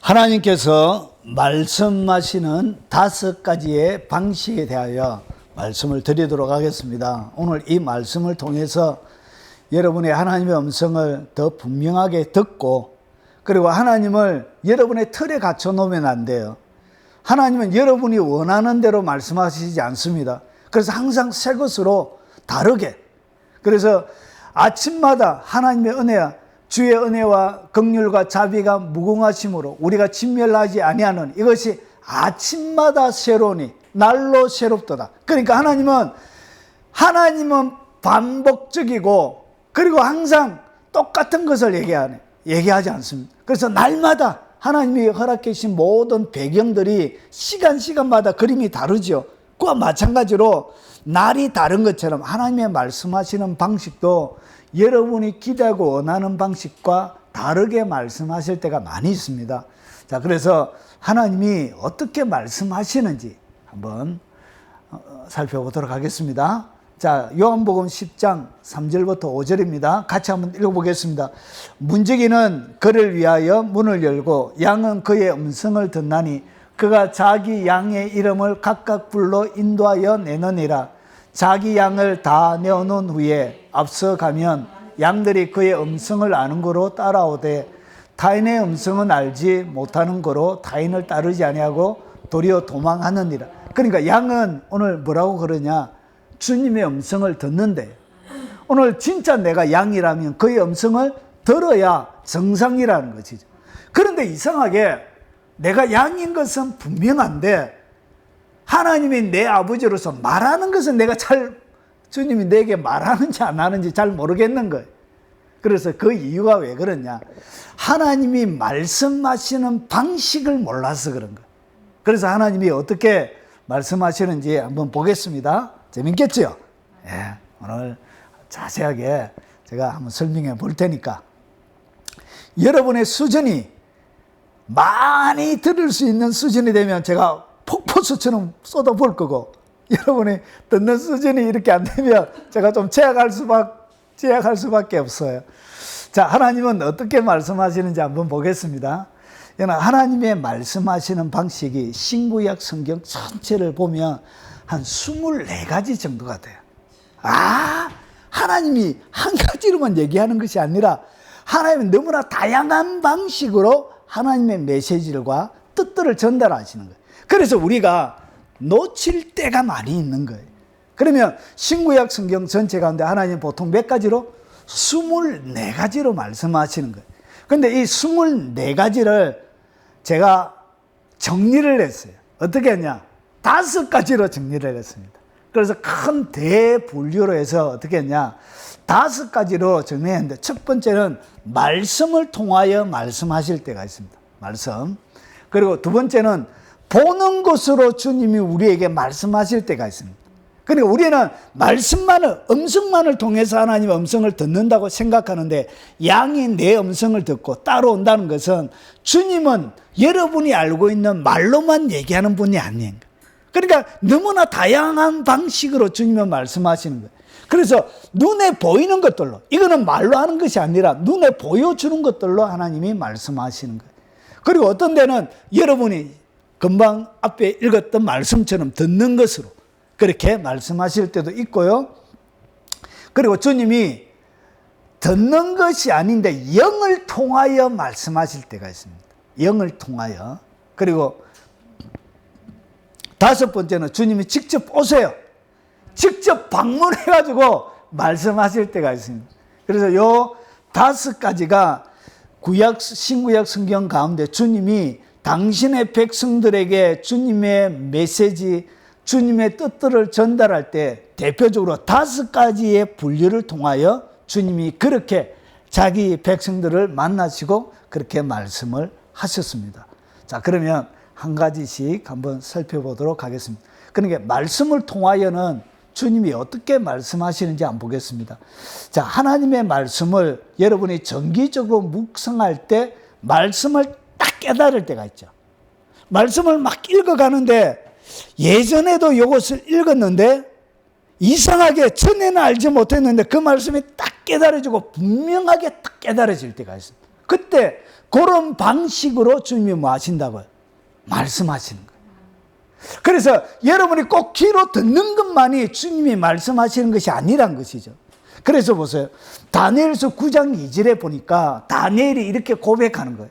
하나님께서 말씀하시는 5가지의 방식에 대하여 말씀을 드리도록 하겠습니다. 오늘 이 말씀을 통해서 여러분의 하나님의 음성을 더 분명하게 듣고, 그리고 하나님을 여러분의 틀에 갖춰 놓으면 안 돼요. 하나님은 여러분이 원하는 대로 말씀하시지 않습니다. 그래서 항상 새 것으로 다르게, 그래서 아침마다 하나님의 은혜야, 주의 은혜와 긍휼과 자비가 무궁하심으로 우리가 진멸하지 아니하는 이것이 아침마다 새로우니 날로 새롭도다. 그러니까 하나님은 반복적이고, 그리고 항상 똑같은 것을 얘기하지 않습니다. 그래서 날마다 하나님이 허락해 주신 모든 배경들이 시간마다 그림이 다르죠. 그와 마찬가지로 날이 다른 것처럼 하나님의 말씀하시는 방식도 여러분이 기대하고 원하는 방식과 다르게 말씀하실 때가 많이 있습니다. 자, 그래서 하나님이 어떻게 말씀하시는지 한번 살펴보도록 하겠습니다. 자, 요한복음 10장 3절부터 5절입니다. 같이 한번 읽어보겠습니다. 문지기는 그를 위하여 문을 열고 양은 그의 음성을 듣나니 그가 자기 양의 이름을 각각 불러 인도하여 내느니라. 자기 양을 다 내어놓은 후에 앞서가면 양들이 그의 음성을 아는 거로 따라오되 타인의 음성은 알지 못하는 거로 타인을 따르지 아니하고 도리어 도망하느니라. 그러니까 양은 오늘 뭐라고 그러냐? 주님의 음성을 듣는데, 오늘 진짜 내가 양이라면 그의 음성을 들어야 정상이라는 것이죠. 그런데 이상하게 내가 양인 것은 분명한데 하나님이 내 아버지로서 말하는 것은 내가 주님이 내게 말하는지 안 하는지 잘 모르겠는 거예요. 그래서 그 이유가 왜 그러냐? 하나님이 말씀하시는 방식을 몰라서 그런 거예요. 그래서 하나님이 어떻게 말씀하시는지 한번 보겠습니다. 재밌겠죠? 예, 오늘 자세하게 제가 한번 설명해 볼 테니까 여러분의 수준이 많이 들을 수 있는 수준이 되면 제가 폭포수처럼 쏟아볼 거고, 여러분이 듣는 수준이 이렇게 안 되면 제가 좀 제약할 수밖에 없어요. 자, 하나님은 어떻게 말씀하시는지 한번 보겠습니다. 하나님의 말씀하시는 방식이 신구약 성경 전체를 보면 한 24가지 정도가 돼요. 하나님이 한 가지로만 얘기하는 것이 아니라 하나님은 너무나 다양한 방식으로 하나님의 메시지들과 뜻들을 전달하시는 거예요. 그래서 우리가 놓칠 때가 많이 있는 거예요. 그러면 신구약 성경 전체 가운데 하나님 보통 몇 가지로? 24가지로 말씀하시는 거예요. 그런데 이 24가지를 제가 정리를 했어요. 어떻게 했냐? 5가지로 정리를 했습니다. 그래서 큰 대분류로 해서 어떻게 했냐? 5가지로 정리했는데, 첫 번째는 말씀을 통하여 말씀하실 때가 있습니다. 말씀. 그리고 두 번째는 보는 것으로 주님이 우리에게 말씀하실 때가 있습니다. 그러니까 우리는 음성만을 통해서 하나님의 음성을 듣는다고 생각하는데, 양이 내 음성을 듣고 따라온다는 것은 주님은 여러분이 알고 있는 말로만 얘기하는 분이 아닌 거예요. 그러니까 너무나 다양한 방식으로 주님은 말씀하시는 거예요. 그래서 눈에 보이는 것들로, 이거는 말로 하는 것이 아니라 눈에 보여주는 것들로 하나님이 말씀하시는 거예요. 그리고 어떤 데는 여러분이 금방 앞에 읽었던 말씀처럼 듣는 것으로 그렇게 말씀하실 때도 있고요. 그리고 주님이 듣는 것이 아닌데 영을 통하여 말씀하실 때가 있습니다. 영을 통하여. 그리고 5번째는 주님이 직접 오세요. 직접 방문해가지고 말씀하실 때가 있습니다. 그래서 요 5가지가 신구약 성경 가운데 주님이 당신의 백성들에게 주님의 메시지, 주님의 뜻들을 전달할 때 대표적으로 5가지의 분류를 통하여 주님이 그렇게 자기 백성들을 만나시고 그렇게 말씀을 하셨습니다. 자, 그러면 한 가지씩 한번 살펴보도록 하겠습니다. 그러니까 말씀을 통하여는 주님이 어떻게 말씀하시는지 한번 보겠습니다. 자, 하나님의 말씀을 여러분이 정기적으로 묵상할 때 말씀을 딱 깨달을 때가 있죠. 말씀을 막 읽어가는데 예전에도 이것을 읽었는데 이상하게 전에는 알지 못했는데 그 말씀이 딱 깨달아지고 분명하게 딱 깨달아질 때가 있습니다. 그때 그런 방식으로 주님이 뭐 하신다고요? 말씀하시는 거예요. 그래서 여러분이 꼭 귀로 듣는 것만이 주님이 말씀하시는 것이 아니란 것이죠. 그래서 보세요. 다니엘서 9장 2절에 보니까 다니엘이 이렇게 고백하는 거예요.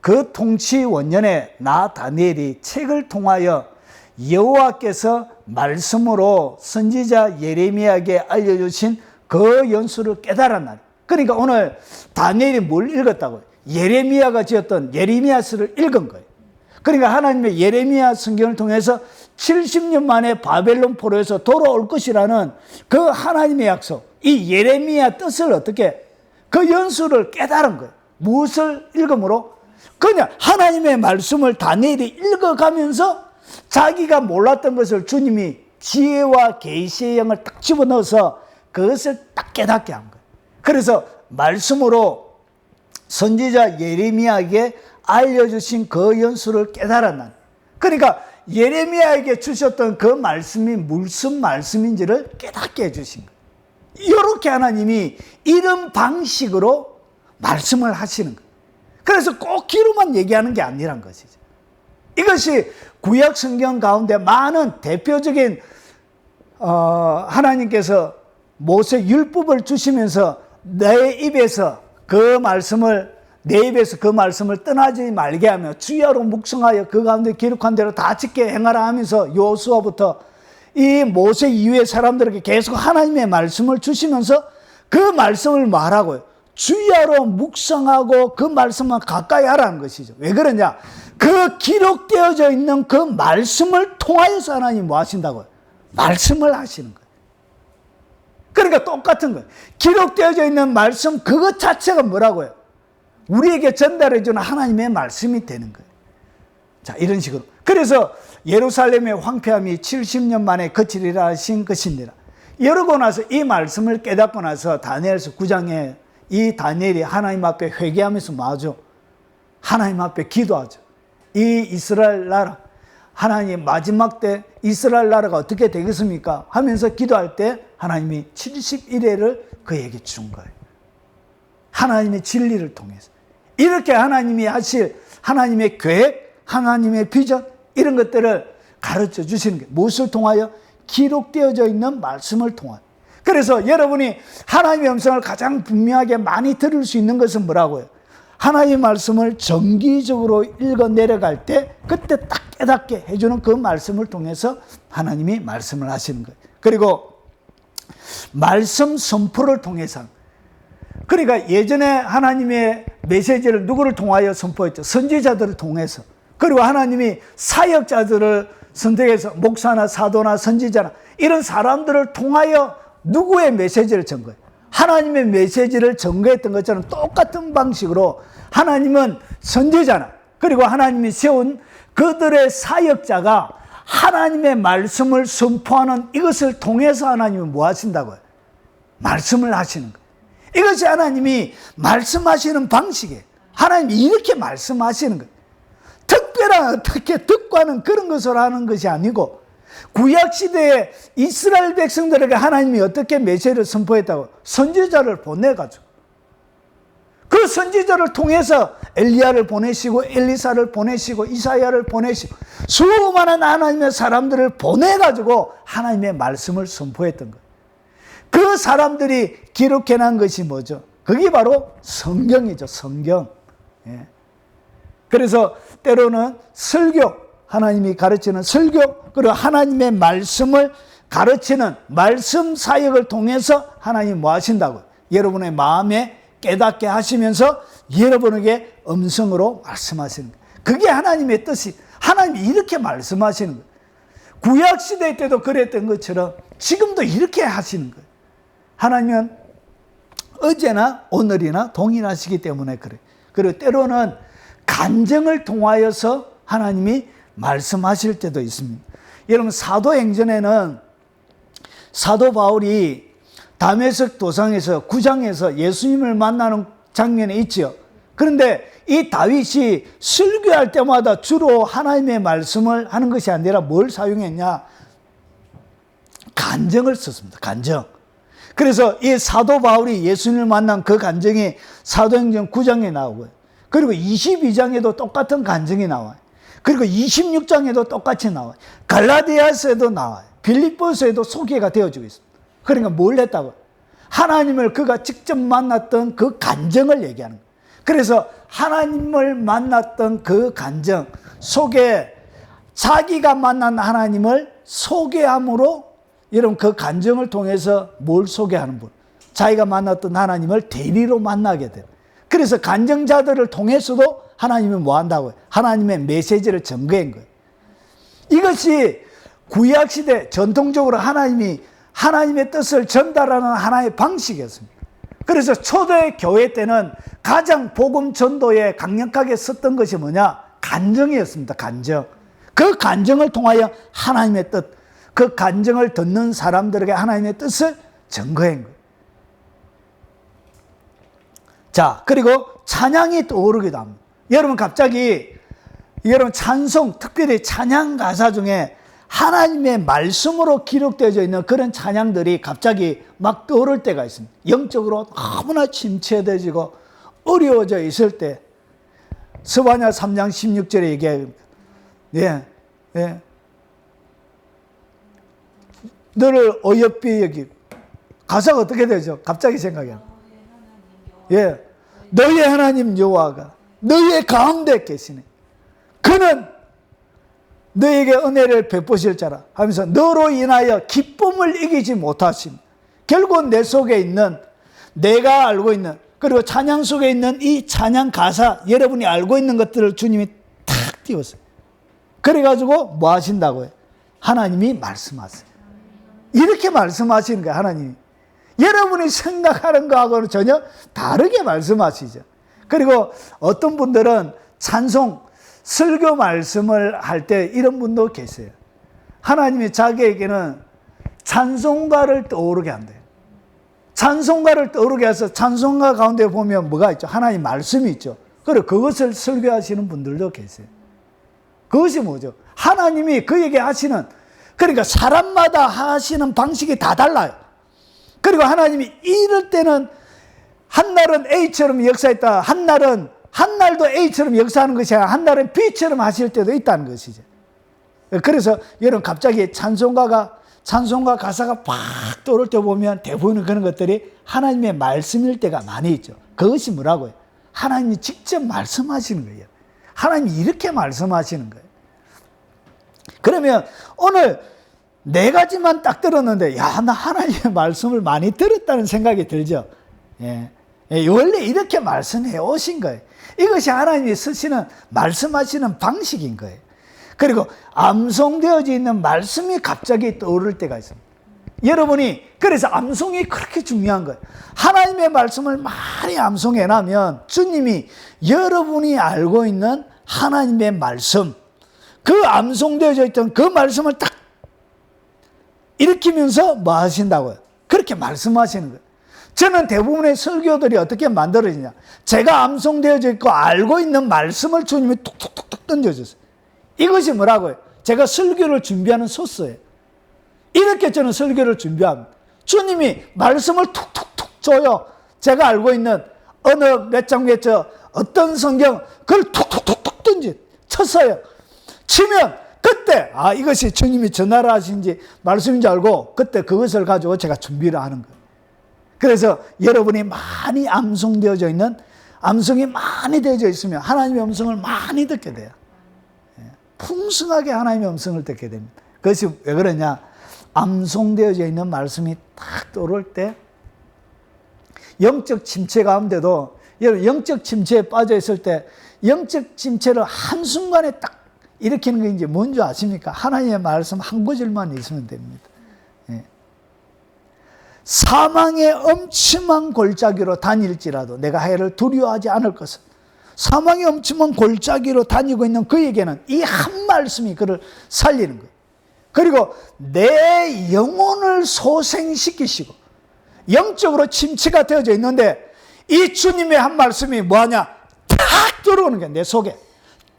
그 통치 원년에 나 다니엘이 책을 통하여 여호와께서 말씀으로 선지자 예레미야에게 알려주신 그 연수를 깨달았나니. 그러니까 오늘 다니엘이 뭘 읽었다고요? 예레미야가 지었던 예레미야서를 읽은 거예요. 그러니까 하나님의 예레미야 성경을 통해서 70년 만에 바벨론 포로에서 돌아올 것이라는 그 하나님의 약속, 이 예레미야 뜻을 어떻게, 그 연수를 깨달은 거예요. 무엇을 읽음으로? 그냥 하나님의 말씀을 다니엘이 읽어가면서 자기가 몰랐던 것을 주님이 지혜와 계시의 영을 딱 집어넣어서 그것을 딱 깨닫게 한 거예요. 그래서 말씀으로 선지자 예레미야에게 알려주신 그 연수를 깨달았나니. 그러니까 예레미야에게 주셨던 그 말씀이 무슨 말씀인지를 깨닫게 해주신 거예요. 이렇게 하나님이 이런 방식으로 말씀을 하시는 거예요. 그래서 꼭 귀로만 얘기하는 게 아니란 것이죠. 이것이 구약 성경 가운데 많은 대표적인 하나님께서 모세 율법을 주시면서 내 입에서 그 말씀을 떠나지 말게 하며 주야로 묵상하여 그 가운데 기록한 대로 다 지켜 행하라 하면서 여호수아부터 이 모세 이후의 사람들에게 계속 하나님의 말씀을 주시면서 그 말씀을 말하고요. 주야로 묵상하고 그 말씀만 가까이 하라는 것이죠. 왜 그러냐? 그 기록되어져 있는 그 말씀을 통하여서 하나님 뭐 하신다고요? 말씀을 하시는 거예요. 그러니까 똑같은 거예요. 기록되어져 있는 말씀 그것 자체가 뭐라고요? 우리에게 전달해주는 하나님의 말씀이 되는 거예요. 자, 이런 식으로. 그래서 예루살렘의 황폐함이 70년 만에 그치리라 하신 것입니다. 이러고 나서 이 말씀을 깨닫고 나서 다니엘서 9장에 이 다니엘이 하나님 앞에 회개하면서 뭐하죠? 하나님 앞에 기도하죠. 이 이스라엘 나라, 하나님 마지막 때 이스라엘 나라가 어떻게 되겠습니까? 하면서 기도할 때 하나님이 71회를 그에게 준 거예요. 하나님의 진리를 통해서. 이렇게 하나님이 하실 하나님의 계획, 하나님의 비전, 이런 것들을 가르쳐 주시는 게 무엇을 통하여? 기록되어져 있는 말씀을 통하여. 그래서 여러분이 하나님의 음성을 가장 분명하게 많이 들을 수 있는 것은 뭐라고요? 하나님의 말씀을 정기적으로 읽어 내려갈 때 그때 딱 깨닫게 해주는 그 말씀을 통해서 하나님이 말씀을 하시는 거예요. 그리고 말씀 선포를 통해서, 그러니까 예전에 하나님의 메시지를 누구를 통하여 선포했죠? 선지자들을 통해서. 그리고 하나님이 사역자들을 선택해서 목사나 사도나 선지자나 이런 사람들을 통하여 누구의 메시지를 전거해요? 하나님의 메시지를 전거했던 것처럼 똑같은 방식으로 하나님은 선지자나 그리고 하나님이 세운 그들의 사역자가 하나님의 말씀을 선포하는 이것을 통해서 하나님은 뭐 하신다고요? 말씀을 하시는 거예요. 이것이 하나님이 말씀하시는 방식이에요. 하나님이 이렇게 말씀하시는 거예요. 특별한 어떻게 듣고하는 그런 것을 하는 것이 아니고, 구약시대에 이스라엘 백성들에게 하나님이 어떻게 메시지를 선포했다고? 선지자를 보내가지고 그 선지자를 통해서 엘리야를 보내시고 엘리사를 보내시고 이사야를 보내시고 수많은 하나님의 사람들을 보내가지고 하나님의 말씀을 선포했던 거예요. 그 사람들이 기록해놓은 것이 뭐죠? 그게 바로 성경이죠. 성경. 예. 그래서 때로는 설교, 하나님이 가르치는 설교, 그리고 하나님의 말씀을 가르치는 말씀 사역을 통해서 하나님이 뭐 하신다고요? 여러분의 마음에 깨닫게 하시면서 여러분에게 음성으로 말씀하시는 거예요. 그게 하나님의 뜻이, 하나님이 이렇게 말씀하시는 거예요. 구약시대 때도 그랬던 것처럼 지금도 이렇게 하시는 거예요. 하나님은 어제나 오늘이나 동일하시기 때문에 그래요. 그리고 때로는 간증을 통하여서 하나님이 말씀하실 때도 있습니다. 여러분, 사도행전에는 사도 바울이 다메섹 도상에서 9장에서 예수님을 만나는 장면이 있죠. 그런데 이 다윗이 설교할 때마다 주로 하나님의 말씀을 하는 것이 아니라 뭘 사용했냐? 간증을 썼습니다. 간증. 그래서 이 사도 바울이 예수님을 만난 그 간증이 사도행전 9장에 나오고요. 그리고 22장에도 똑같은 간증이 나와요. 그리고 26장에도 똑같이 나와요. 갈라디아서에도 나와요. 빌립보서에도 소개가 되어지고 있습니다. 그러니까 뭘 했다고? 하나님을 그가 직접 만났던 그 간증을 얘기하는 거예요. 그래서 하나님을 만났던 그 간증 속에 자기가 만난 하나님을 소개함으로, 여러분 그 간증을 통해서 뭘 소개하는 분? 자기가 만났던 하나님을 대리로 만나게 돼요. 그래서 간증자들을 통해서도 하나님이 뭐 한다고요? 하나님의 메시지를 전거한 거예요. 이것이 구약시대 전통적으로 하나님의 뜻을 전달하는 하나의 방식이었습니다. 그래서 초대 교회 때는 가장 복음 전도에 강력하게 썼던 것이 뭐냐? 간증이었습니다. 간증. 그 간증을 통하여 하나님의 뜻, 그 간증을 듣는 사람들에게 하나님의 뜻을 전거한 거예요. 자, 그리고 찬양이 떠오르기도 합니다. 여러분 갑자기 여러분 찬송, 특별히 찬양 가사 중에 하나님의 말씀으로 기록되어져 있는 그런 찬양들이 갑자기 막 떠오를 때가 있습니다. 영적으로 너무나 침체되어지고 어려워져 있을 때, 스바냐 3장 16절에 얘기합니다. 예. 너를 어여삐 여기고, 가사가 어떻게 되죠? 갑자기 생각이 납니다. 예. 너의 하나님 여호와가 너의 가운데 계시네. 그는 너에게 은혜를 베푸실 자라 하면서 너로 인하여 기쁨을 이기지 못하심. 결국 내 속에 있는, 내가 알고 있는, 그리고 찬양 속에 있는 이 찬양 가사, 여러분이 알고 있는 것들을 주님이 탁 띄웠어요. 그래가지고 뭐 하신다고요? 하나님이 말씀하세요. 이렇게 말씀하시는 거예요, 하나님이. 여러분이 생각하는 거하고는 전혀 다르게 말씀하시죠. 그리고 어떤 분들은 찬송, 설교 말씀을 할 때 이런 분도 계세요. 하나님이 자기에게는 찬송가를 떠오르게 한대요. 찬송가를 떠오르게 해서 찬송가 가운데 보면 뭐가 있죠? 하나님 말씀이 있죠. 그리고 그것을 설교하시는 분들도 계세요. 그것이 뭐죠? 하나님이 그에게 하시는, 그러니까 사람마다 하시는 방식이 다 달라요. 그리고 하나님이 이럴 때는 한날은 A처럼 역사했다, 한날도 A처럼 역사하는 것이 아니라 한날은 B처럼 하실 때도 있다는 것이죠. 그래서 여러분 갑자기 찬송가 가사가 팍 떠오를 때 보면 대부분 그런 것들이 하나님의 말씀일 때가 많이 있죠. 그것이 뭐라고요? 하나님이 직접 말씀하시는 거예요. 하나님이 이렇게 말씀하시는 거예요. 그러면 오늘 네 가지만 딱 들었는데, 야, 나 하나님의 말씀을 많이 들었다는 생각이 들죠. 예. 원래 이렇게 말씀해 오신 거예요. 이것이 하나님이 쓰시는, 말씀하시는 방식인 거예요. 그리고 암송되어져 있는 말씀이 갑자기 떠오를 때가 있습니다. 여러분이, 그래서 암송이 그렇게 중요한 거예요. 하나님의 말씀을 많이 암송해 놔면 주님이 여러분이 알고 있는 하나님의 말씀, 그 암송되어져 있던 그 말씀을 딱 일으키면서 뭐 하신다고요? 그렇게 말씀하시는 거예요. 저는 대부분의 설교들이 어떻게 만들어지냐, 제가 암송되어져 있고 알고 있는 말씀을 주님이 툭툭툭툭 던져줬어요. 이것이 뭐라고요? 제가 설교를 준비하는 소스예요. 이렇게 저는 설교를 준비합니다. 주님이 말씀을 툭툭툭 줘요. 제가 알고 있는 어느 몇 장 몇 절 어떤 성경, 그걸 툭툭툭툭 쳤어요. 치면 그때 이것이 주님이 전하라 하신지 말씀인지 알고 그때 그것을 가지고 제가 준비를 하는 거예요. 그래서 여러분이 많이 암송되어져 있는, 암송이 많이 되어져 있으면 하나님의 음성을 많이 듣게 돼요. 풍성하게 하나님의 음성을 듣게 됩니다. 그것이 왜 그러냐, 암송되어져 있는 말씀이 딱 떠오를 때, 영적 침체 가운데도, 여러분 영적 침체에 빠져 있을 때 영적 침체를 한순간에 딱 일으키는 게 이제 뭔지 아십니까? 하나님의 말씀 한 구절만 있으면 됩니다. 사망의 엄침한 골짜기로 다닐지라도 내가 해를 두려워하지 않을 것은. 사망의 엄침한 골짜기로 다니고 있는 그에게는 이 한 말씀이 그를 살리는 거예요. 그리고 내 영혼을 소생시키시고, 영적으로 침체가 되어져 있는데 이 주님의 한 말씀이 뭐하냐, 딱 들어오는 거예요. 내 속에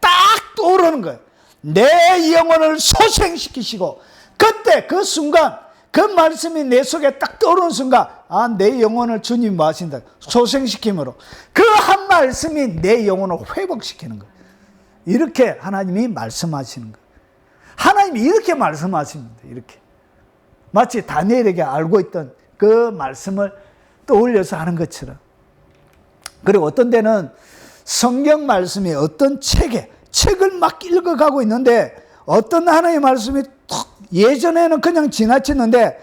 딱 떠오르는 거예요. 내 영혼을 소생시키시고, 그때 그 순간 그 말씀이 내 속에 딱 떠오르는 순간 내 영혼을 주님이 뭐 하신다? 소생시킴으로 그 한 말씀이 내 영혼을 회복시키는 거예요. 이렇게 하나님이 말씀하시는 거예요. 하나님이 이렇게 말씀하십니다. 이렇게 마치 다니엘에게 알고 있던 그 말씀을 떠올려서 하는 것처럼. 그리고 어떤 데는 성경 말씀이 어떤 책을 막 읽어가고 있는데 어떤 하나님의 말씀이 예전에는 그냥 지나치는데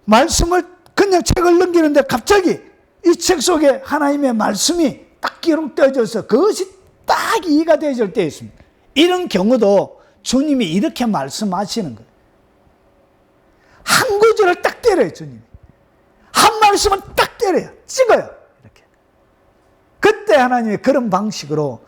말씀을 그냥 책을 넘기는데 갑자기 이 책 속에 하나님의 말씀이 딱 기록되어져서 그것이 딱 이해가 되어질 때 있습니다. 이런 경우도 주님이 이렇게 말씀하시는 거예요. 한 구절을 딱 때려요, 주님이. 한 말씀을 딱 때려요. 찍어요. 이렇게. 그때 하나님이 그런 방식으로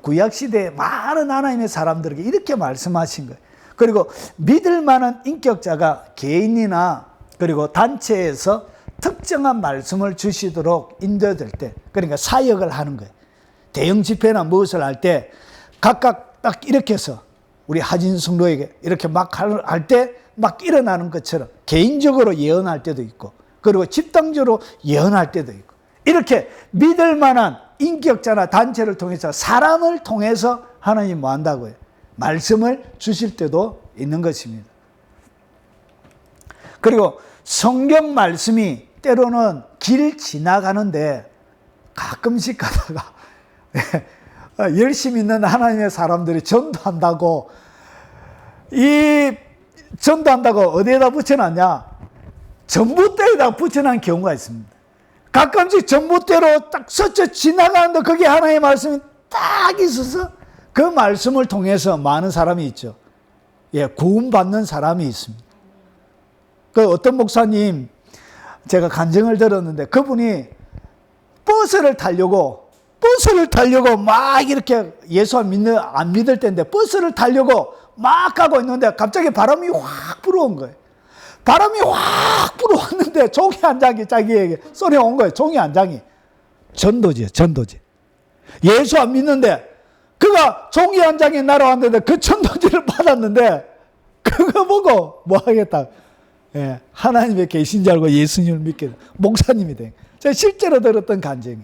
구약시대의 많은 하나님의 사람들에게 이렇게 말씀하신 거예요. 그리고 믿을 만한 인격자가 개인이나 그리고 단체에서 특정한 말씀을 주시도록 인도될 때, 그러니까 사역을 하는 거예요. 대형 집회나 무엇을 할 때 각각 딱 이렇게 해서 우리 하진 성도에게 이렇게 막 할 때 막 일어나는 것처럼 개인적으로 예언할 때도 있고 그리고 집단적으로 예언할 때도 있고 이렇게 믿을 만한 인격자나 단체를 통해서 사람을 통해서 하나님 뭐 한다고요? 말씀을 주실 때도 있는 것입니다. 그리고 성경 말씀이 때로는 길 지나가는데 가끔씩 가다가 열심히 있는 하나님의 사람들이 전도한다고 어디에다 붙여놨냐? 전봇대에다 붙여놓은 경우가 있습니다. 가끔씩 전봇대로 딱 스쳐 지나가는데 거기에 하나님의 말씀이 딱 있어서 그 말씀을 통해서 많은 사람이 있죠. 구원받는 사람이 있습니다. 그 어떤 목사님 제가 간증을 들었는데 그분이 버스를 타려고 막 이렇게 예수 안 믿을 때인데 버스를 타려고 막 가고 있는데 갑자기 바람이 확 불어온 거예요. 바람이 확 불어왔는데 종이 한 장이 자기에게 쏘내온 거예요. 종이 한 장이. 전도지. 예수 안 믿는데 그가 종이 한 장이 날아왔는데 그 전도지를 받았는데 그거 보고 뭐 하겠다. 하나님의 계신 줄 알고 예수님을 믿게 된 목사님이 된. 제가 실제로 들었던 간증이.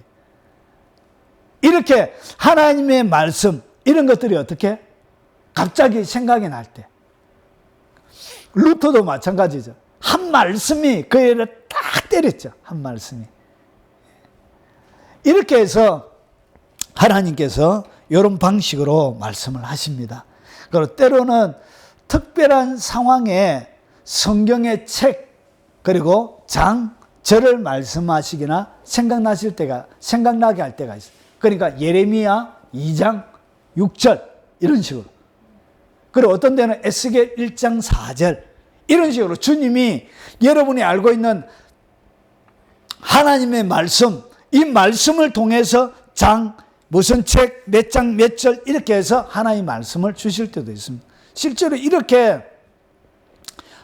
이렇게 하나님의 말씀 이런 것들이 어떻게 갑자기 생각이 날 때 루터도 마찬가지죠. 한 말씀이 그 애를 딱 때렸죠. 한 말씀이. 이렇게 해서 하나님께서 이런 방식으로 말씀을 하십니다. 그리고 때로는 특별한 상황에 성경의 책 그리고 절을 말씀하시거나 생각나게 할 때가 있어요. 그러니까 예레미야 2장 6절 이런 식으로. 그리고 어떤 데는 에스겔 1장 4절 이런 식으로 주님이 여러분이 알고 있는 하나님의 말씀, 이 말씀을 통해서 무슨 책, 몇 장, 몇 절 이렇게 해서 하나님의 말씀을 주실 때도 있습니다. 실제로 이렇게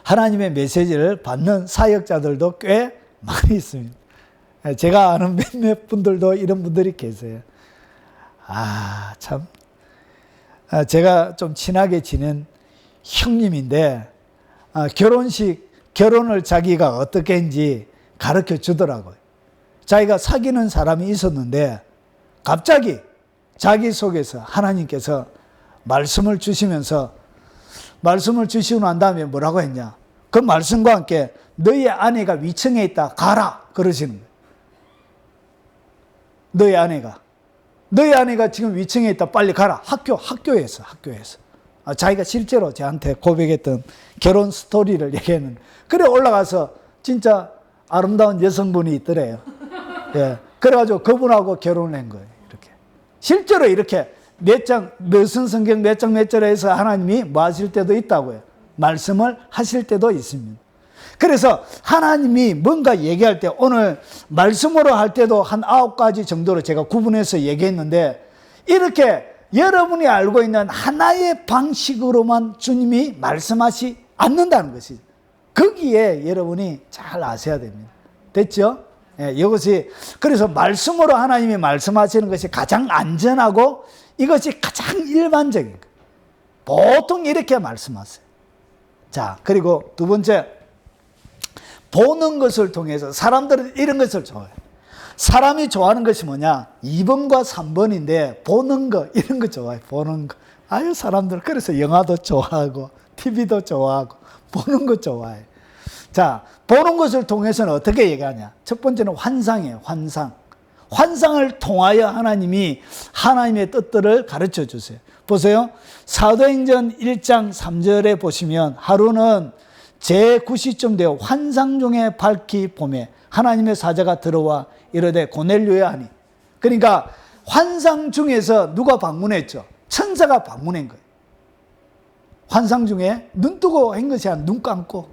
하나님의 메시지를 받는 사역자들도 꽤 많이 있습니다. 제가 아는 몇몇 분들도 이런 분들이 계세요. 참. 제가 좀 친하게 지낸 형님인데 결혼을 자기가 어떻게 했는지 가르쳐 주더라고요. 자기가 사귀는 사람이 있었는데 갑자기 자기 속에서 하나님께서 말씀을 주시면서 말씀을 주시고 난 다음에 뭐라고 했냐? 그 말씀과 함께 너희 아내가 위층에 있다 가라 그러시는 거예요. 너희 아내가 지금 위층에 있다 빨리 가라. 학교에서. 자기가 실제로 저한테 고백했던 결혼 스토리를 얘기했는데 그래 올라가서 진짜 아름다운 여성분이 있더래요. 그래가지고 그분하고 결혼을 한 거예요. 이렇게 실제로 이렇게 무슨 성경 몇 장 몇 절에 해서 하나님이 뭐 하실 때도 있다고요. 말씀을 하실 때도 있습니다. 그래서 하나님이 뭔가 얘기할 때 오늘 말씀으로 할 때도 한 9가지 정도로 제가 구분해서 얘기했는데 이렇게 여러분이 알고 있는 하나의 방식으로만 주님이 말씀하시 않는다는 것이죠. 거기에 여러분이 잘 아셔야 됩니다. 됐죠? 이것이 그래서 말씀으로 하나님이 말씀하시는 것이 가장 안전하고 이것이 가장 일반적인 거예요. 보통 이렇게 말씀하세요. 자, 그리고 두 번째 보는 것을 통해서 사람들은 이런 것을 좋아해요. 사람이 좋아하는 것이 뭐냐? 2번과 3번인데 보는 거 이런 거 좋아해요. 보는 거. 아유 사람들 그래서 영화도 좋아하고 TV도 좋아하고 보는 거 좋아해요. 자, 보는 것을 통해서는 어떻게 얘기하냐? 첫 번째는 환상이에요. 환상. 환상을 통하여 하나님이 하나님의 뜻들을 가르쳐 주세요. 보세요. 사도행전 1장 3절에 보시면 하루는 제9시쯤 되어 환상 중에 밝히 보매 하나님의 사자가 들어와 이르되 고넬료야 하니. 그러니까 환상 중에서 누가 방문했죠? 천사가 방문한 거예요. 환상 중에 눈 뜨고 한 것이 아니라 눈 감고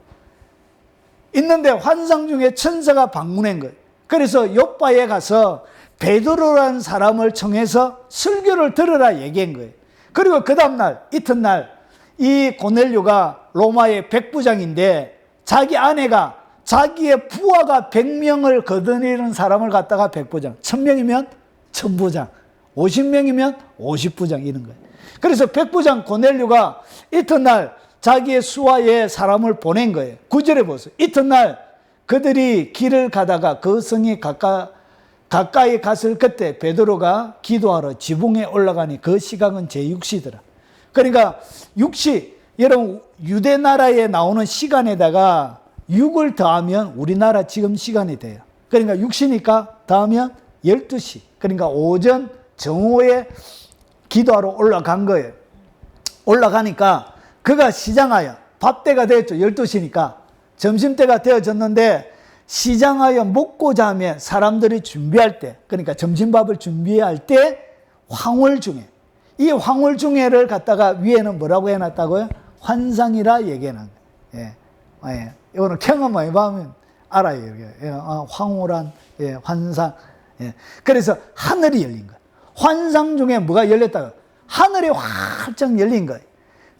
있는데 환상 중에 천사가 방문한 거예요. 그래서 요빠에 가서 베드로라는 사람을 청해서 설교를 들으라 얘기한 거예요. 그리고 그 다음날 이튿날 이 고넬료가 로마의 백부장인데 자기 아내가 자기의 부하가 100명을 거느리는 사람을 갖다가 백부장, 1000명이면 1000부장, 50명이면 50부장 이런 거예요. 그래서 백부장 고넬료가 이튿날 자기의 수하에 사람을 보낸 거예요. 9절에 보세요. 이튿날 그들이 길을 가다가 그 성이 가까이 갔을 그때 베드로가 기도하러 지붕에 올라가니 그 시각은 제6시더라. 그러니까 6시, 여러분 유대 나라에 나오는 시간에다가 6을 더하면 우리나라 지금 시간이 돼요. 그러니까 6시니까 더하면 12시. 그러니까 오전 정오에 기도하러 올라간 거예요. 올라가니까 그가 시장하여 밥때가 되었죠. 12시니까 점심때가 되어졌는데 시장하여 먹고자 하며 사람들이 준비할 때, 그러니까 점심밥을 준비할 때 황홀 중에, 이 황홀 중에를 갖다가 위에는 뭐라고 해놨다고요? 환상이라 얘기해놨 거예요. 예. 이거는 경험만 해보면 알아요. 황홀한 환상. 그래서 하늘이 열린 거예요. 환상 중에 뭐가 열렸다고? 하늘이 활짝 열린 거예요.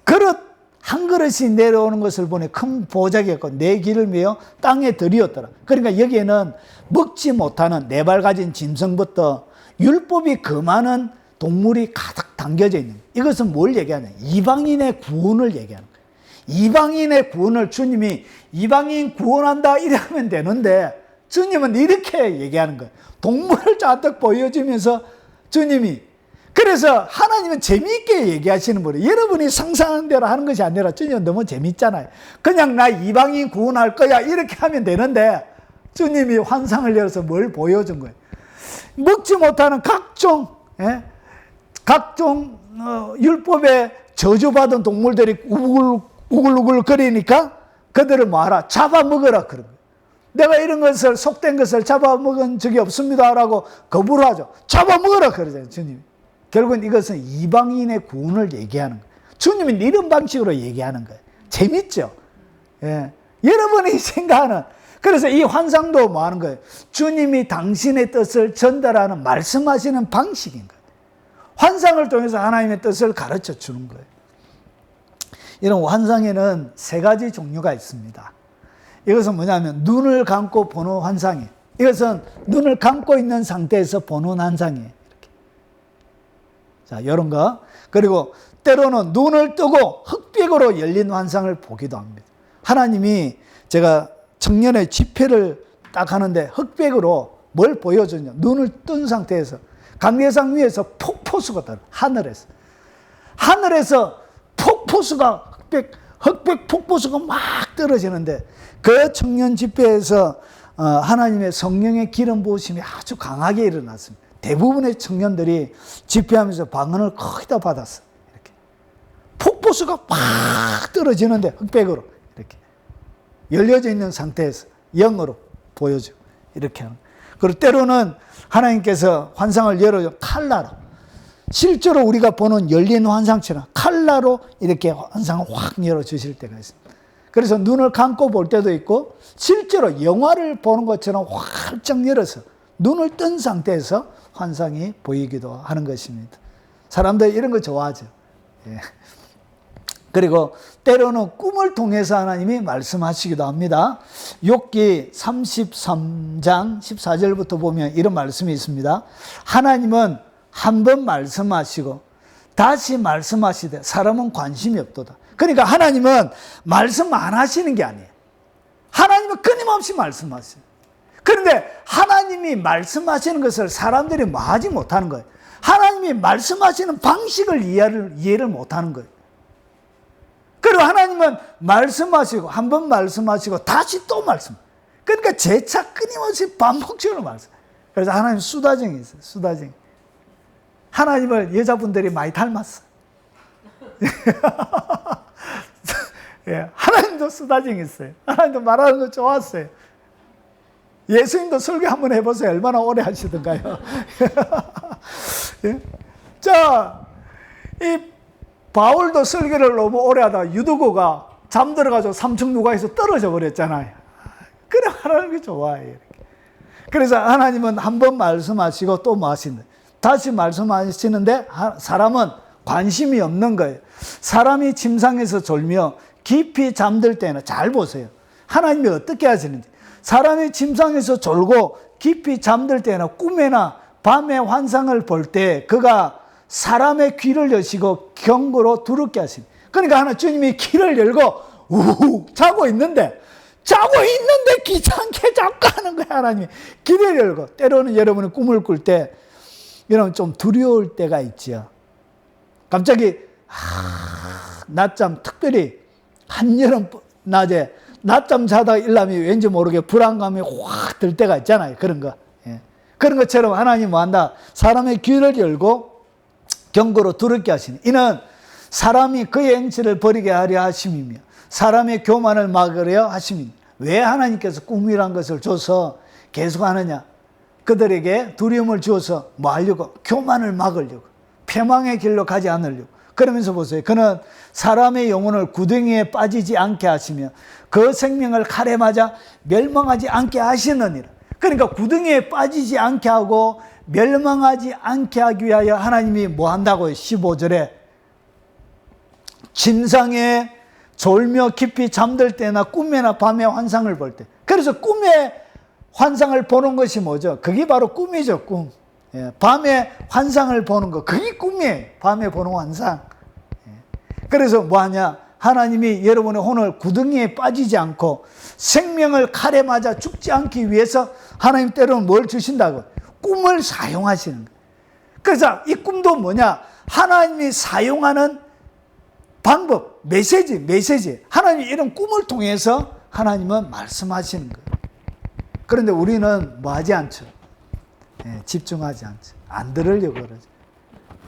그릇 한 그릇이 내려오는 것을 보니 큰 보자기였고 네 길을 메어 땅에 들이었더라. 그러니까 여기에는 먹지 못하는 네 발 가진 짐승부터 율법이 금하는 동물이 가득 담겨져 있는 거예요. 이것은 뭘 얘기하냐? 이방인의 구원을 얘기하는 거예요. 이방인의 구원을 주님이 이방인 구원한다 이래 하면 되는데 주님은 이렇게 얘기하는 거예요. 동물을 잔뜩 보여주면서 주님이, 그래서 하나님은 재미있게 얘기하시는 거예요. 여러분이 상상하는 대로 하는 것이 아니라 주님은 너무 재밌잖아요. 그냥 나 이방인 구원할 거야 이렇게 하면 되는데 주님이 환상을 열어서 뭘 보여준 거예요. 먹지 못하는 각종 율법에 저주받은 동물들이 우글우글 거리니까 그들을 뭐하라? 잡아먹으라 그런 거예요. 내가 이런 것을 속된 것을 잡아먹은 적이 없습니다 라고 거부를 하죠. 잡아먹으라 그러잖아요 주님이. 결국은 이것은 이방인의 구원을 얘기하는 거예요. 주님은 이런 방식으로 얘기하는 거예요. 재밌죠? 여러분이 생각하는, 그래서 이 환상도 뭐 하는 거예요? 주님이 당신의 뜻을 전달하는, 말씀하시는 방식인 거예요. 환상을 통해서 하나님의 뜻을 가르쳐 주는 거예요. 이런 환상에는 세 가지 종류가 있습니다. 이것은 뭐냐면 눈을 감고 보는 환상이에요. 이것은 눈을 감고 있는 상태에서 보는 환상이에요. 이렇게. 자, 이런 거. 그리고 때로는 눈을 뜨고 흑백으로 열린 환상을 보기도 합니다. 하나님이 제가 청년의 집회를 딱 하는데 흑백으로 뭘 보여주냐. 눈을 뜬 상태에서 강례상 위에서 폭포수가 떨어져. 하늘에서 폭포수가 흑백 폭포수가 막 떨어지는데 그 청년 집회에서 하나님의 성령의 기름 부으심이 아주 강하게 일어났습니다. 대부분의 청년들이 집회하면서 방언을 거의 다 받았어요. 이렇게 폭포수가 막 떨어지는데 흑백으로 이렇게 열려져 있는 상태에서 영으로 보여주고 이렇게 하는. 그리고 때로는 하나님께서 환상을 열어줘 칼라로, 실제로 우리가 보는 열린 환상처럼 칼라로 이렇게 환상을 확 열어주실 때가 있습니다. 그래서 눈을 감고 볼 때도 있고 실제로 영화를 보는 것처럼 활짝 열어서 눈을 뜬 상태에서 환상이 보이기도 하는 것입니다. 사람들이 이런 거 좋아하죠. 그리고 때로는 꿈을 통해서 하나님이 말씀하시기도 합니다. 욥기 33장 14절부터 보면 이런 말씀이 있습니다. 하나님은 한 번 말씀하시고 다시 말씀하시되 사람은 관심이 없도다. 그러니까 하나님은 말씀 안 하시는 게 아니에요. 하나님은 끊임없이 말씀하세요. 그런데 하나님이 말씀하시는 것을 사람들이 뭐하지 못하는 거예요. 하나님이 말씀하시는 방식을 이해를 못하는 거예요. 그리고 하나님은 말씀하시고 한 번 말씀하시고 다시 또 말씀. 그러니까 재차 끊임없이 반복적으로 말씀. 그래서 하나님 수다쟁이 있어요. 수다쟁이. 하나님을 여자분들이 많이 닮았어. 예, 하나님도 수다쟁이 있어요. 하나님도 말하는 거 좋았어요. 예수님도 설교 한번 해보세요. 얼마나 오래 하시던가요. 예? 자, 이 바울도 설교를 너무 오래 하다가 유두고가 잠들어가지고 3층 누가에서 떨어져 버렸잖아요. 그래, 하나님이 좋아해요. 이렇게. 그래서 하나님은 한 번 말씀하시고 또 뭐 하시는데, 다시 말씀하시는데 사람은 관심이 없는 거예요. 사람이 침상에서 졸며 깊이 잠들 때는, 잘 보세요. 하나님이 어떻게 하시는지. 사람이 침상에서 졸고 깊이 잠들 때나 꿈에나 밤에 환상을 볼 때 그가 사람의 귀를 여시고 경고로 두렵게 하십니다. 그러니까 하나 주님이 귀를 열고 우욱 자고 있는데 귀찮게 자꾸 하는 거야. 하나님이 귀를 열고. 때로는 여러분이 꿈을 꿀 때 여러분 좀 두려울 때가 있죠. 갑자기 낮잠, 특별히 한여름 낮에 낮잠 자다가 일어나면 왠지 모르게 불안감이 확 들 때가 있잖아요. 그런 거. 예. 그런 것처럼 하나님 뭐 한다? 사람의 귀를 열고 경고로 두렵게 하시니, 이는 사람이 그의 행실을 버리게 하려 하심이며 사람의 교만을 막으려 하심이니. 왜 하나님께서 꿈이란 것을 줘서 계속 하느냐? 그들에게 두려움을 주어서 뭐 하려고? 교만을 막으려고, 패망의 길로 가지 않으려고. 그러면서 보세요. 그는 사람의 영혼을 구덩이에 빠지지 않게 하시며 그 생명을 칼에 맞아 멸망하지 않게 하시느니라. 그러니까 구덩이에 빠지지 않게 하고 멸망하지 않게 하기 위하여 하나님이 뭐 한다고요? 15절에 침상에 졸며 깊이 잠들 때나 꿈에나 밤에 환상을 볼 때. 그래서 꿈에 환상을 보는 것이 뭐죠? 그게 바로 꿈이죠. 꿈. 예, 밤에 환상을 보는 거, 그게 꿈이에요. 밤에 보는 환상. 예. 그래서 뭐하냐? 하나님이 여러분의 혼을 구덩이에 빠지지 않고 생명을 칼에 맞아 죽지 않기 위해서 하나님 때로는 뭘 주신다고? 꿈을 사용하시는 거예요. 그래서 이 꿈도 뭐냐? 하나님이 사용하는 방법, 메시지. 하나님이 이런 꿈을 통해서 하나님은 말씀하시는 거예요. 그런데 우리는 뭐 하지 않죠? 예, 집중하지 않죠. 안 들으려고 그러죠.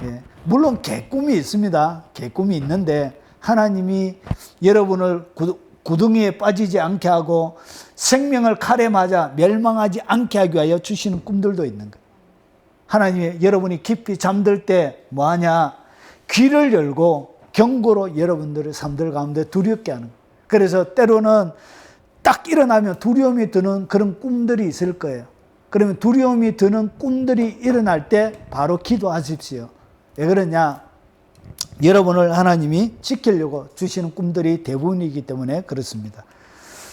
예, 물론 개꿈이 있습니다. 개꿈이 있는데 하나님이 여러분을 구덩이에 빠지지 않게 하고 생명을 칼에 맞아 멸망하지 않게 하기 위하여 주시는 꿈들도 있는 거예요. 하나님이 여러분이 깊이 잠들 때 뭐하냐? 귀를 열고 경고로 여러분들의 삶들 가운데 두렵게 하는 거예요. 그래서 때로는 딱 일어나면 두려움이 드는 그런 꿈들이 있을 거예요. 그러면 두려움이 드는 꿈들이 일어날 때 바로 기도하십시오. 왜 그러냐? 여러분을 하나님이 지키려고 주시는 꿈들이 대부분이기 때문에 그렇습니다.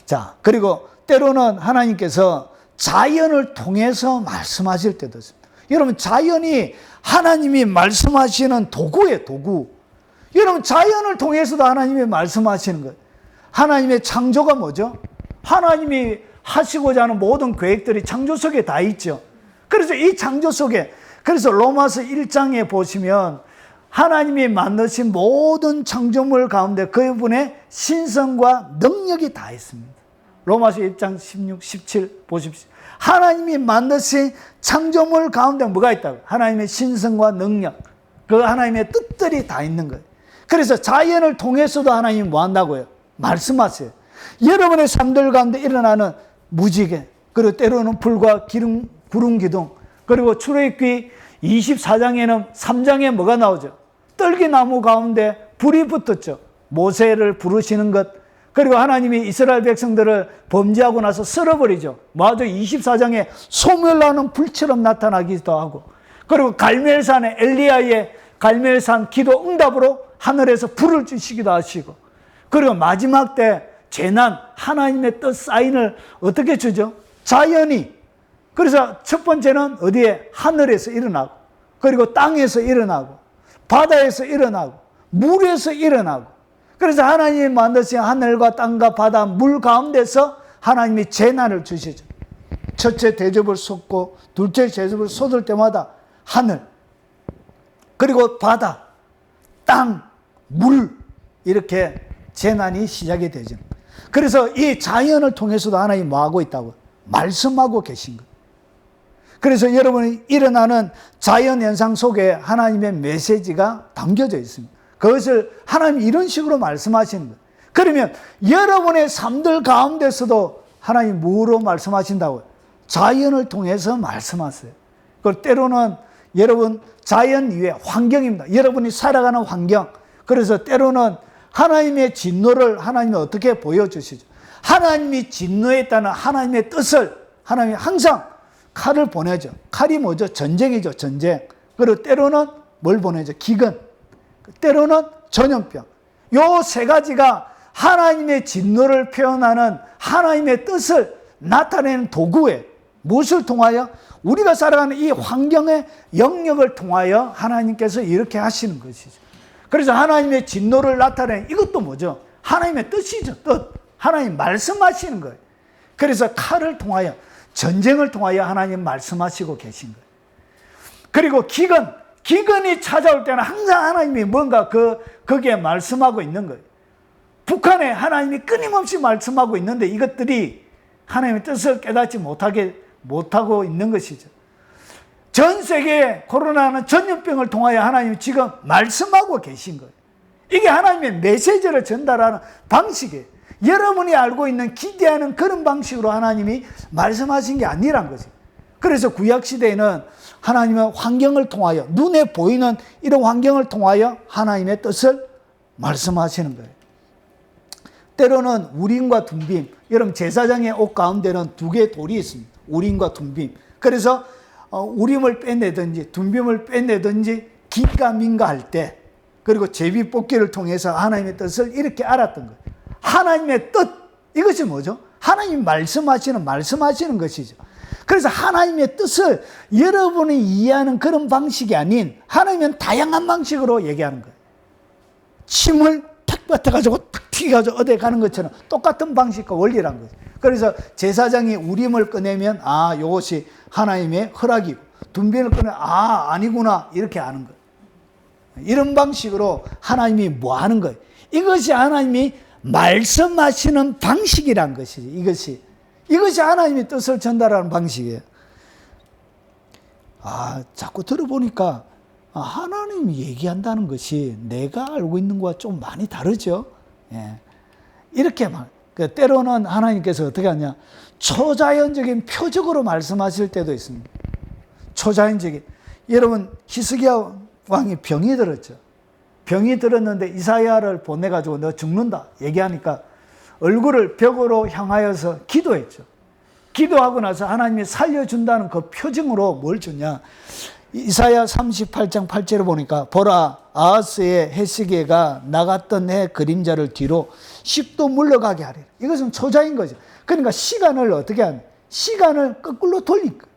자, 그리고 때로는 하나님께서 자연을 통해서 말씀하실 때도 있습니다. 여러분, 자연이 하나님이 말씀하시는 도구예요, 도구. 여러분, 자연을 통해서도 하나님이 말씀하시는 거예요. 하나님의 창조가 뭐죠? 하나님이 하시고자 하는 모든 계획들이 창조 속에 다 있죠. 그래서 이 창조 속에, 그래서 로마서 1장에 보시면 하나님이 만드신 모든 창조물 가운데 그분의 신성과 능력이 다 있습니다. 로마서 1장 16, 17 보십시오. 하나님이 만드신 창조물 가운데 뭐가 있다고? 하나님의 신성과 능력, 그 하나님의 뜻들이 다 있는 거예요. 그래서 자연을 통해서도 하나님이 뭐 한다고요? 말씀하세요. 여러분의 삶들 가운데 일어나는 무지개, 그리고 때로는 불과 구름 기둥, 그리고 출애굽기 24장에는 3장에 뭐가 나오죠? 떨기나무 가운데 불이 붙었죠. 모세를 부르시는 것, 그리고 하나님이 이스라엘 백성들을 범죄하고 나서 썰어버리죠. 맞아, 24장에 소멸나는 불처럼 나타나기도 하고, 그리고 갈멜산에 엘리야의 갈멜산 기도 응답으로 하늘에서 불을 주시기도 하시고, 그리고 마지막 때 재난, 하나님의 뜻 사인을 어떻게 주죠? 자연이. 그래서 첫 번째는 어디에? 하늘에서 일어나고, 그리고 땅에서 일어나고, 바다에서 일어나고, 물에서 일어나고. 그래서 하나님이 만드신 하늘과 땅과 바다, 물 가운데서 하나님이 재난을 주시죠. 첫째 대접을 쏟고 둘째 대접을 쏟을 때마다 하늘, 그리고 바다, 땅, 물, 이렇게 재난이 시작이 되죠. 그래서 이 자연을 통해서도 하나님이 뭐하고 있다고? 말씀하고 계신 거예요. 그래서 여러분이 일어나는 자연현상 속에 하나님의 메시지가 담겨져 있습니다. 그것을 하나님이 이런 식으로 말씀하시는 거예요. 그러면 여러분의 삶들 가운데서도 하나님이 뭐로 말씀하신다고요? 자연을 통해서 말씀하세요. 그리고 때로는 여러분 자연 이외 환경입니다. 여러분이 살아가는 환경. 그래서 때로는 하나님의 진노를 하나님이 어떻게 보여주시죠? 하나님이 진노했다는 하나님의 뜻을 하나님이 항상 칼을 보내죠. 칼이 뭐죠? 전쟁이죠. 전쟁. 그리고 때로는 뭘 보내죠? 기근. 때로는 전염병. 요 세 가지가 하나님의 진노를 표현하는 하나님의 뜻을 나타내는 도구예요. 무엇을 통하여? 우리가 살아가는 이 환경의 영역을 통하여 하나님께서 이렇게 하시는 것이죠. 그래서 하나님의 진노를 나타내는 이것도 뭐죠? 하나님의 뜻이죠. 뜻. 하나님 말씀하시는 거예요. 그래서 칼을 통하여, 전쟁을 통하여 하나님 말씀하시고 계신 거예요. 그리고 기근이 찾아올 때는 항상 하나님이 뭔가 거기에 말씀하고 있는 거예요. 북한에 하나님이 끊임없이 말씀하고 있는데 이것들이 하나님의 뜻을 깨닫지 못하고 있는 것이죠. 전 세계 코로나는 전염병을 통하여 하나님이 지금 말씀하고 계신 거예요. 이게 하나님의 메시지를 전달하는 방식이에요. 여러분이 알고 있는 기대하는 그런 방식으로 하나님이 말씀하신 게 아니란 거죠. 그래서 구약시대에는 하나님의 환경을 통하여, 눈에 보이는 이런 환경을 통하여 하나님의 뜻을 말씀하시는 거예요. 때로는 우림과 둠빔, 여러분 제사장의 옷 가운데는 두 개의 돌이 있습니다. 우림과 둠빔. 그래서 우림을 빼내든지 둠빔을 빼내든지 긴가 민가 할 때, 그리고 제비 뽑기를 통해서 하나님의 뜻을 이렇게 알았던 거예요. 하나님의 뜻, 이것이 뭐죠? 하나님이 말씀하시는 것이죠. 그래서 하나님의 뜻을 여러분이 이해하는 그런 방식이 아닌 하나님은 다양한 방식으로 얘기하는 거예요. 침을 탁 뱉어가지고 탁 튀겨가지고 어디 가는 것처럼 똑같은 방식과 원리란 거죠. 그래서 제사장이 우림을 꺼내면 이것이 하나님의 허락이고, 둠빔을 꺼내면 아니구나 이렇게 아는 거예요. 이런 방식으로 하나님이 뭐 하는 거예요? 이것이 하나님이 말씀하시는 방식이란 것이지. 이것이 하나님의 뜻을 전달하는 방식이에요. 자꾸 들어보니까 하나님이 얘기한다는 것이 내가 알고 있는 것과 좀 많이 다르죠. 예. 이렇게 때로는 하나님께서 어떻게 하냐? 초자연적인 표적으로 말씀하실 때도 있습니다. 초자연적인. 여러분 히스기야 왕이 병이 들었죠. 병이 들었는데 이사야를 보내가지고 너 죽는다 얘기하니까 얼굴을 벽으로 향하여서 기도했죠. 기도하고 나서 하나님이 살려준다는 그 표징으로 뭘 주냐? 이사야 38장 8절에 보니까 보라 아하스의 해시계가 나갔던 해 그림자를 뒤로 10도 물러가게 하리라. 이것은 초자인 거죠. 그러니까 시간을 어떻게 하냐? 시간을 거꾸로 돌린 거예요.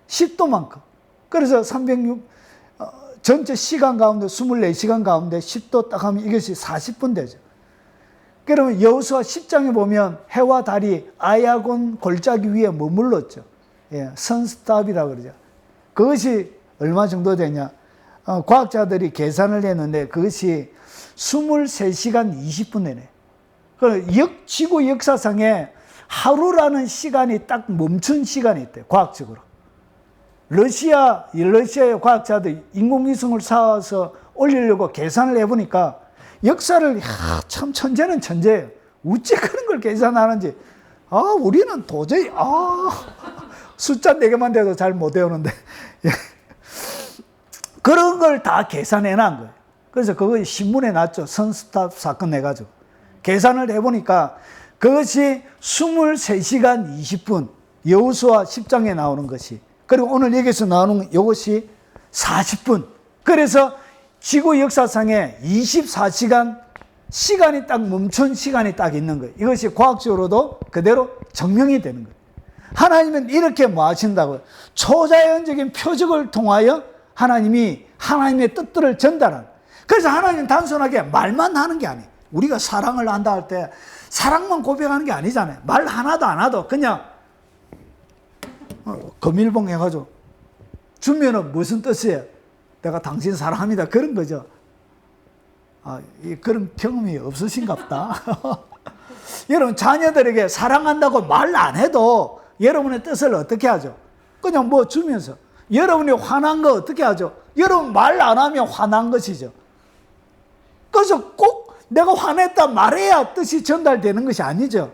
10도만큼. 그래서 전체 시간 가운데 24시간 가운데 10도 딱 하면 이것이 40분 되죠. 그러면 여호수아 10장에 보면 해와 달이 아야곤 골짜기 위에 머물렀죠. 선스탑이라고 그러죠. 그것이 얼마 정도 되냐? 과학자들이 계산을 했는데 그것이 23시간 20분 되네. 지구 역사상에 하루라는 시간이 딱 멈춘 시간이 있대요. 과학적으로. 러시아의 과학자들이 인공위성을 쏴서 올리려고 계산을 해보니까 역사를 참 천재는 천재예요. 어째 그런 걸 계산하는지. 우리는 도저히 숫자 4개만 돼도 잘 못 외우는데 그런 걸 다 계산해 놓은 거예요. 그래서 그거 신문에 났죠. 선스탑 사건 내가지고 계산을 해보니까 그것이 23시간 20분 여호수아 10장에 나오는 것이, 그리고 오늘 여기서 나오는 이것이 40분. 그래서 지구 역사상에 24시간 시간이 딱 멈춘 시간이 딱 있는 거예요. 이것이 과학적으로도 그대로 증명이 되는 거예요. 하나님은 이렇게 뭐 하신다고요? 초자연적인 표적을 통하여 하나님이 하나님의 뜻들을 전달하는. 그래서 하나님은 단순하게 말만 하는 게 아니에요. 우리가 사랑을 한다 할 때 사랑만 고백하는 게 아니잖아요. 말 하나도 안 하도 그냥 금일봉 해가지고 주면은 무슨 뜻이에요? 내가 당신 사랑합니다. 그런 거죠. 그런 경험이 없으신가 보다. 여러분 자녀들에게 사랑한다고 말 안 해도 여러분의 뜻을 어떻게 하죠? 그냥 뭐 주면서. 여러분이 화난 거 어떻게 하죠? 여러분 말 안 하면 화난 것이죠. 그래서 꼭 내가 화냈다 말해야 뜻이 전달되는 것이 아니죠.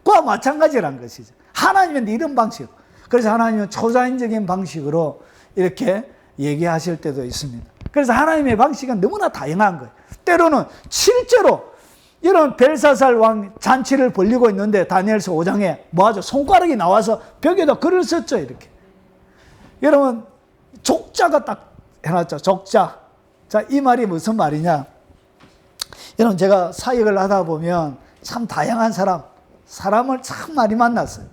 그와 마찬가지라는 것이죠. 하나님은 이런 방식. 그래서 하나님은 초자연적인 방식으로 이렇게 얘기하실 때도 있습니다. 그래서 하나님의 방식은 너무나 다양한 거예요. 때로는 실제로 이런 벨사살 왕 잔치를 벌리고 있는데 다니엘서 5장에 뭐하죠? 손가락이 나와서 벽에다 글을 썼죠. 이렇게. 여러분 족자가 딱 해놨죠. 족자. 자, 이 말이 무슨 말이냐? 여러분 제가 사역을 하다 보면 참 다양한 사람을 참 많이 만났어요.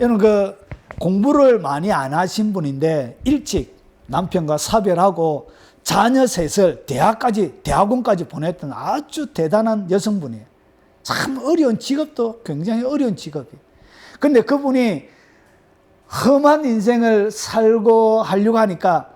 여러분 공부를 많이 안 하신 분인데 일찍 남편과 사별하고 자녀 셋을 대학원까지 보냈던 아주 대단한 여성분이에요. 참 어려운 직업도 굉장히 어려운 직업이에요. 근데 그분이 험한 인생을 살고 하려고 하니까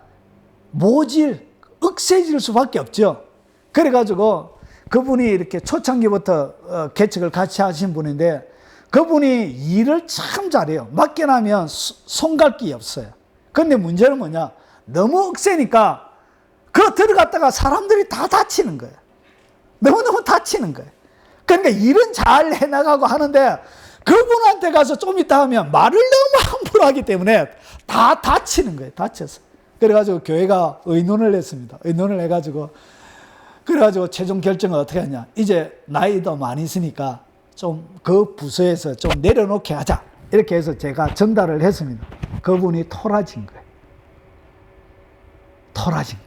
억세질 수밖에 없죠. 그래가지고 그분이 이렇게 초창기부터 개척을 같이 하신 분인데 그분이 일을 참 잘해요. 맡겨놓으면 손 갈 게 없어요. 근데 문제는 뭐냐? 너무 억세니까 들어갔다가 사람들이 다 다치는 거예요. 너무너무 다치는 거예요. 그러니까 일은 잘 해나가고 하는데 그분한테 가서 좀 있다 하면 말을 너무 함부로 하기 때문에 다 다치는 거예요. 다쳐서. 그래가지고 교회가 의논을 했습니다. 의논을 해가지고 그래가지고 최종 결정을 어떻게 하냐. 이제 나이도 많이 있으니까 좀 그 부서에서 좀 내려놓게 하자. 이렇게 해서 제가 전달을 했습니다. 그분이 토라진 거예요. 토라진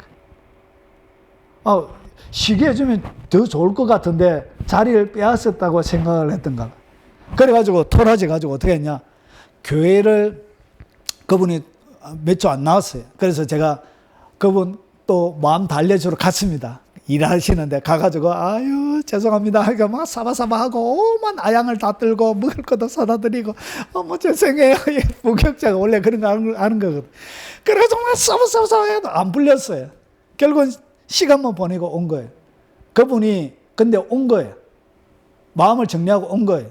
거예요. 쉬게 해주면 더 좋을 것 같은데 자리를 빼앗았다고 생각을 했던가. 그래가지고 토라져가지고 어떻게 했냐. 교회를 그분이 몇 주 안 나왔어요. 그래서 제가 그분 또 마음 달래주러 갔습니다. 일하시는데 가가지고 아유 죄송합니다 하니까 막 사바사바하고 오만 아양을 다 들고 먹을 것도 사다 드리고 뭐 죄송해요. 부격자가 원래 그런 거 아는 거거든. 그래서 막 사바사바 해도 안 불렸어요. 결국은 시간만 보내고 온 거예요. 그분이 근데 온 거예요. 마음을 정리하고 온 거예요.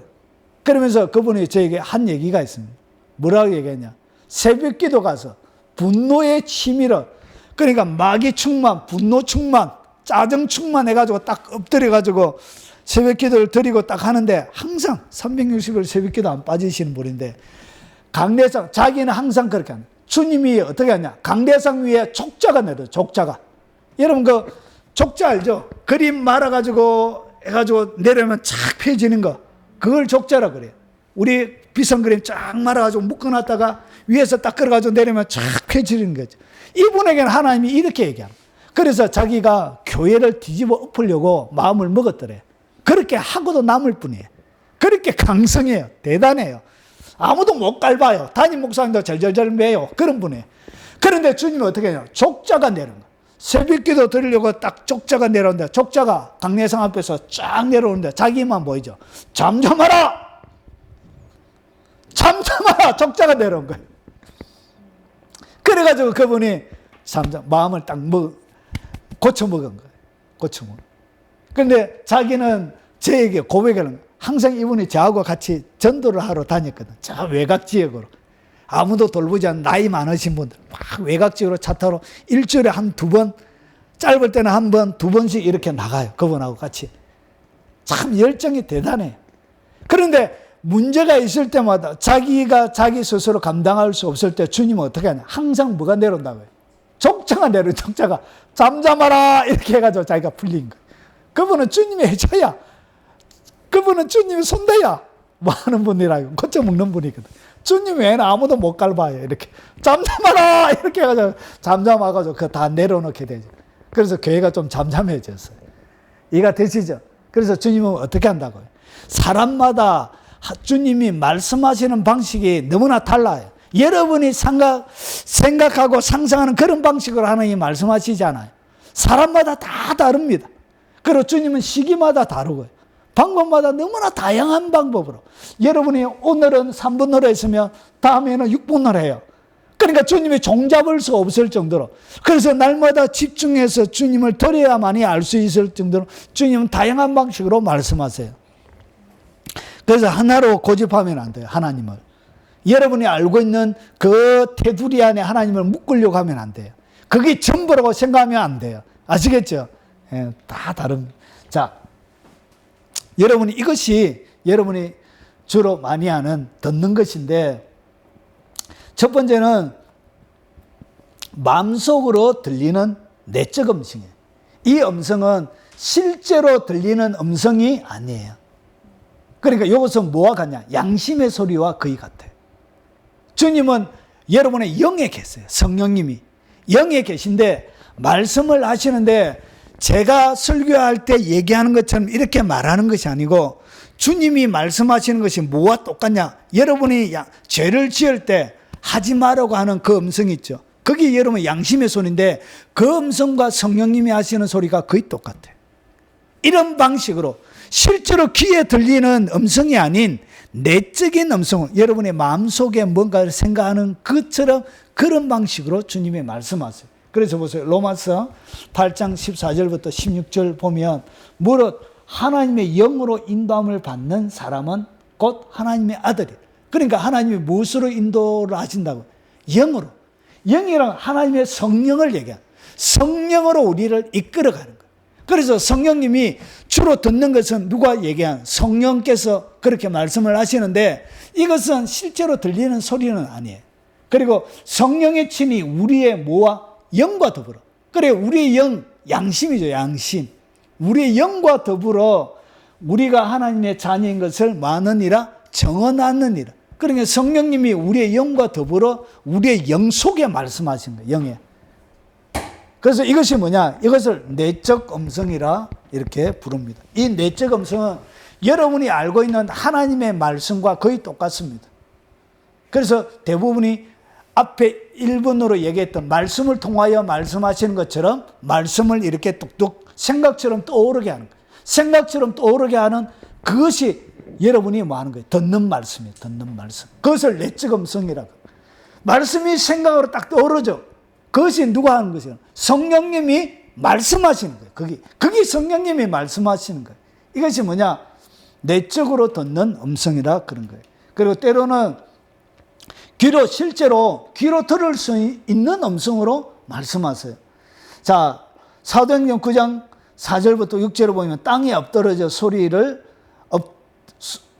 그러면서 그분이 저에게 한 얘기가 있습니다. 뭐라고 얘기했냐. 새벽 기도 가서 분노에 치밀어. 그러니까 마귀 충만, 분노 충만, 짜증 충만 해가지고 딱 엎드려가지고 새벽 기도를 드리고 딱 하는데 항상 360일 새벽 기도 안 빠지시는 분인데 강대상, 자기는 항상 그렇게 합니다. 주님이 어떻게 하냐. 강대상 위에 족자가 내려요. 족자가. 여러분 족자 알죠? 그림 말아가지고 해가지고 내려면 착 펴지는 거. 그걸 족자라 그래요. 우리 비싼 그림 쫙 말아가지고 묶어놨다가 위에서 딱 끌어가지고 내리면 쫙 펴지는 거죠. 이분에게는 하나님이 이렇게 얘기합니다. 그래서 자기가 교회를 뒤집어 엎으려고 마음을 먹었더래. 그렇게 하고도 남을 뿐이에요. 그렇게 강성해요. 대단해요. 아무도 못 갈봐요. 담임 목사님도 절절절 매요. 그런 분이에요. 그런데 주님이 어떻게 해요? 족자가 내려온 거예요. 새벽기도 드리려고 딱 족자가 내려온다. 족자가 강례상 앞에서 쫙 내려오는데 자기만 보이죠. 잠잠하라! 잠잠하라! 족자가 내려온 거예요. 그래가지고 그분이 마음을 딱 고쳐먹은 거예요. 고쳐먹은. 그런데 자기는 저에게 고백하는 항상 이분이 저하고 같이 전도를 하러 다녔거든. 저 외곽 지역으로. 아무도 돌보지 않는 나이 많으신 분들 막 외곽 지역으로 차 타러 일주일에 한 두 번, 짧을 때는 한 번, 두 번씩 이렇게 나가요. 그분하고 같이. 참 열정이 대단해요. 그런데 문제가 있을 때마다 자기가 자기 스스로 감당할 수 없을 때 주님은 어떻게 하냐. 항상 뭐가 내려온다고요. 족자가 내려요. 족자가. 잠잠하라 이렇게 해가지고 자기가 풀린 거예요. 그분은 주님의 해자야. 그분은 주님의 손대야. 뭐 하는 분이라고 고쳐먹는 분이거든. 주님 외에는 아무도 못 갈봐요. 이렇게 잠잠하라 이렇게 해가지고 잠잠하가지고 그거 다 내려놓게 되죠. 그래서 교회가 좀 잠잠해졌어요. 이해가 되시죠? 그래서 주님은 어떻게 한다고요? 사람마다 주님이 말씀하시는 방식이 너무나 달라요. 여러분이 생각하고 상상하는 그런 방식으로 하나님이 말씀하시지 않아요. 사람마다 다 다릅니다. 그리고 주님은 시기마다 다르고요. 방법마다 너무나 다양한 방법으로. 여러분이 오늘은 3분으로 했으면 다음에는 6분으로 해요. 그러니까 주님이 종잡을 수 없을 정도로. 그래서 날마다 집중해서 주님을 드려야만이 알 수 있을 정도로 주님은 다양한 방식으로 말씀하세요. 그래서 하나로 고집하면 안 돼요. 하나님을. 여러분이 알고 있는 그 테두리 안에 하나님을 묶으려고 하면 안 돼요. 그게 전부라고 생각하면 안 돼요. 아시겠죠? 예, 다 다른. 자, 여러분이 이것이 여러분이 주로 많이 하는 듣는 것인데, 첫 번째는 마음속으로 들리는 내적 음성이에요. 이 음성은 실제로 들리는 음성이 아니에요. 그러니까 이것은 뭐와 같냐? 양심의 소리와 거의 같아요. 주님은 여러분의 영에 계세요. 성령님이 영에 계신데 말씀을 하시는데, 제가 설교할 때 얘기하는 것처럼 이렇게 말하는 것이 아니고, 주님이 말씀하시는 것이 뭐와 똑같냐? 여러분이 죄를 지을 때 하지 말라고 하는 그 음성이 있죠. 그게 여러분 양심의 소리인데, 그 음성과 성령님이 하시는 소리가 거의 똑같아요. 이런 방식으로 실제로 귀에 들리는 음성이 아닌 내적인 음성, 여러분의 마음속에 뭔가를 생각하는 것처럼 그런 방식으로 주님이 말씀하세요. 그래서 보세요. 로마서 8장 14절부터 16절 보면, 무릇 하나님의 영으로 인도함을 받는 사람은 곧 하나님의 아들이. 그러니까 하나님이 무엇으로 인도를 하신다고? 영으로. 영이란 하나님의 성령을 얘기해요. 성령으로 우리를 이끌어가는 거예요. 그래서 성령님이 주로 듣는 것은 누가 얘기한? 성령께서 그렇게 말씀을 하시는데, 이것은 실제로 들리는 소리는 아니에요. 그리고 성령의 친히 우리의 뭐와? 영과 더불어. 그래, 우리의 영, 양심이죠. 양심. 우리의 영과 더불어 우리가 하나님의 자녀인 것을 마느니라 정언하느니라. 그러니까 성령님이 우리의 영과 더불어 우리의 영 속에 말씀하신 거예요. 영에. 그래서 이것이 뭐냐? 이것을 내적 음성이라 이렇게 부릅니다. 이 내적 음성은 여러분이 알고 있는 하나님의 말씀과 거의 똑같습니다. 그래서 대부분이 앞에 1번으로 얘기했던 말씀을 통하여 말씀하시는 것처럼 말씀을 이렇게 뚝뚝 생각처럼 떠오르게 하는 거예요. 생각처럼 떠오르게 하는 그것이 여러분이 뭐 하는 거예요? 듣는 말씀이에요. 듣는 말씀. 그것을 내적 음성이라고. 말씀이 생각으로 딱 떠오르죠. 그것이 누가 하는 것이에요? 성령님이 말씀하시는 거예요. 그게 성령님이 말씀하시는 거예요. 이것이 뭐냐? 내적으로 듣는 음성이라 그런 거예요. 그리고 때로는 실제로 귀로 들을 수 있는 음성으로 말씀하세요. 자, 사도행전 9장 4절부터 6절을 보면, 땅에 엎드러져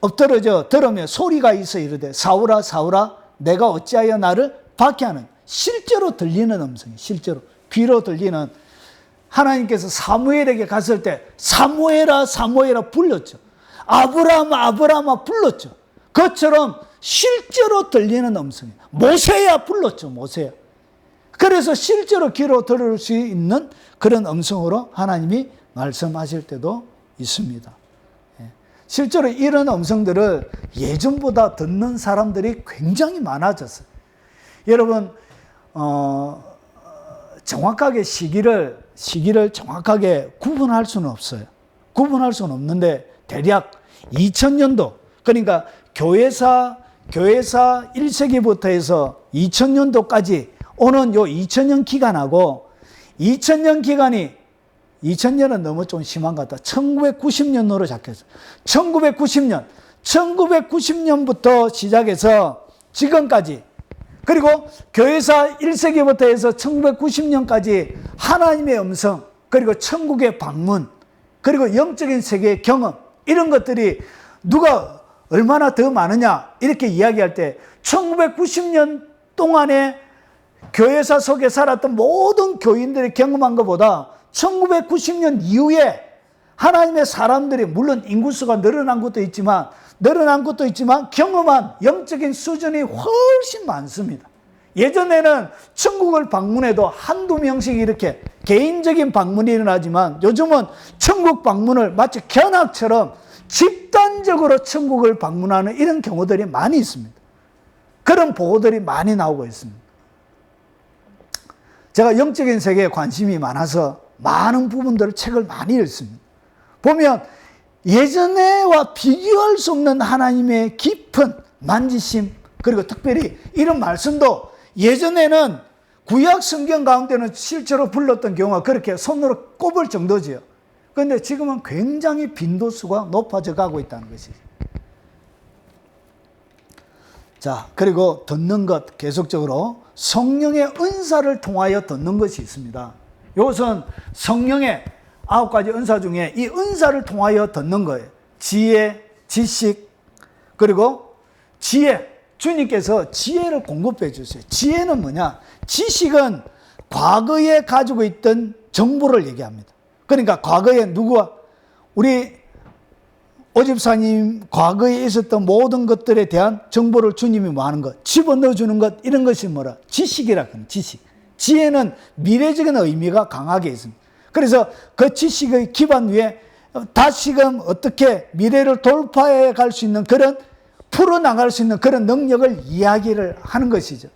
엎드러져 들으며 소리가 있어 이르되, 사울아 사울아 내가 어찌하여 나를 박해하는. 실제로 들리는 음성이에요. 실제로 귀로 들리는. 하나님께서 사무엘에게 갔을 때 사무엘아 사무엘아 불렀죠. 아브라함아 아브라함아 불렀죠. 그것처럼 실제로 들리는 음성이에요. 모세야 불렀죠. 모세야. 그래서 실제로 귀로 들을 수 있는 그런 음성으로 하나님이 말씀하실 때도 있습니다. 실제로 이런 음성들을 예전보다 듣는 사람들이 굉장히 많아졌어요. 여러분, 정확하게 시기를 정확하게 구분할 수는 없어요. 구분할 수는 없는데, 대략 2000년도, 그러니까 교회사 1세기부터 해서 2000년도까지 오는 요 2000년 기간하고, 2000년 기간이 2000년은 너무 좀 심한 것 같다. 1990년으로 잡혔어요. 1990년부터 시작해서 지금까지, 그리고 교회사 1세기부터 해서 1990년까지 하나님의 음성, 그리고 천국의 방문, 그리고 영적인 세계의 경험, 이런 것들이 누가 얼마나 더 많으냐 이렇게 이야기할 때, 1990년 동안에 교회사 속에 살았던 모든 교인들이 경험한 것보다 1990년 이후에 하나님의 사람들이, 물론 인구수가 늘어난 것도 있지만 경험한 영적인 수준이 훨씬 많습니다. 예전에는 천국을 방문해도 한두 명씩 이렇게 개인적인 방문이 일어나지만, 요즘은 천국 방문을 마치 견학처럼 집단적으로 천국을 방문하는 이런 경우들이 많이 있습니다. 그런 보고들이 많이 나오고 있습니다. 제가 영적인 세계에 관심이 많아서 많은 부분들을 책을 많이 읽습니다. 보면 예전에와 비교할 수 없는 하나님의 깊은 만지심, 그리고 특별히 이런 말씀도 예전에는 구약 성경 가운데는 실제로 불렀던 경우가 그렇게 손으로 꼽을 정도지요. 그런데 지금은 굉장히 빈도수가 높아져 가고 있다는 것이죠. 자, 그리고 듣는 것, 계속적으로 성령의 은사를 통하여 듣는 것이 있습니다. 이것은 성령의 9가지 은사 중에 이 은사를 통하여 듣는 거예요. 지혜, 지식, 그리고 지혜. 주님께서 지혜를 공급해 주세요. 지혜는 뭐냐? 지식은 과거에 가지고 있던 정보를 얘기합니다. 그러니까 과거에 누구와 우리 오집사님 과거에 있었던 모든 것들에 대한 정보를 주님이 뭐 하는 것, 집어넣어 주는 것, 이런 것이 뭐라? 지식이라 그러는 지식. 지혜는 미래적인 의미가 강하게 있습니다. 그래서 그 지식의 기반 위에 다시금 어떻게 미래를 돌파해 갈 수 있는 그런 풀어나갈 수 있는 그런 능력을 이야기를 하는 것이죠.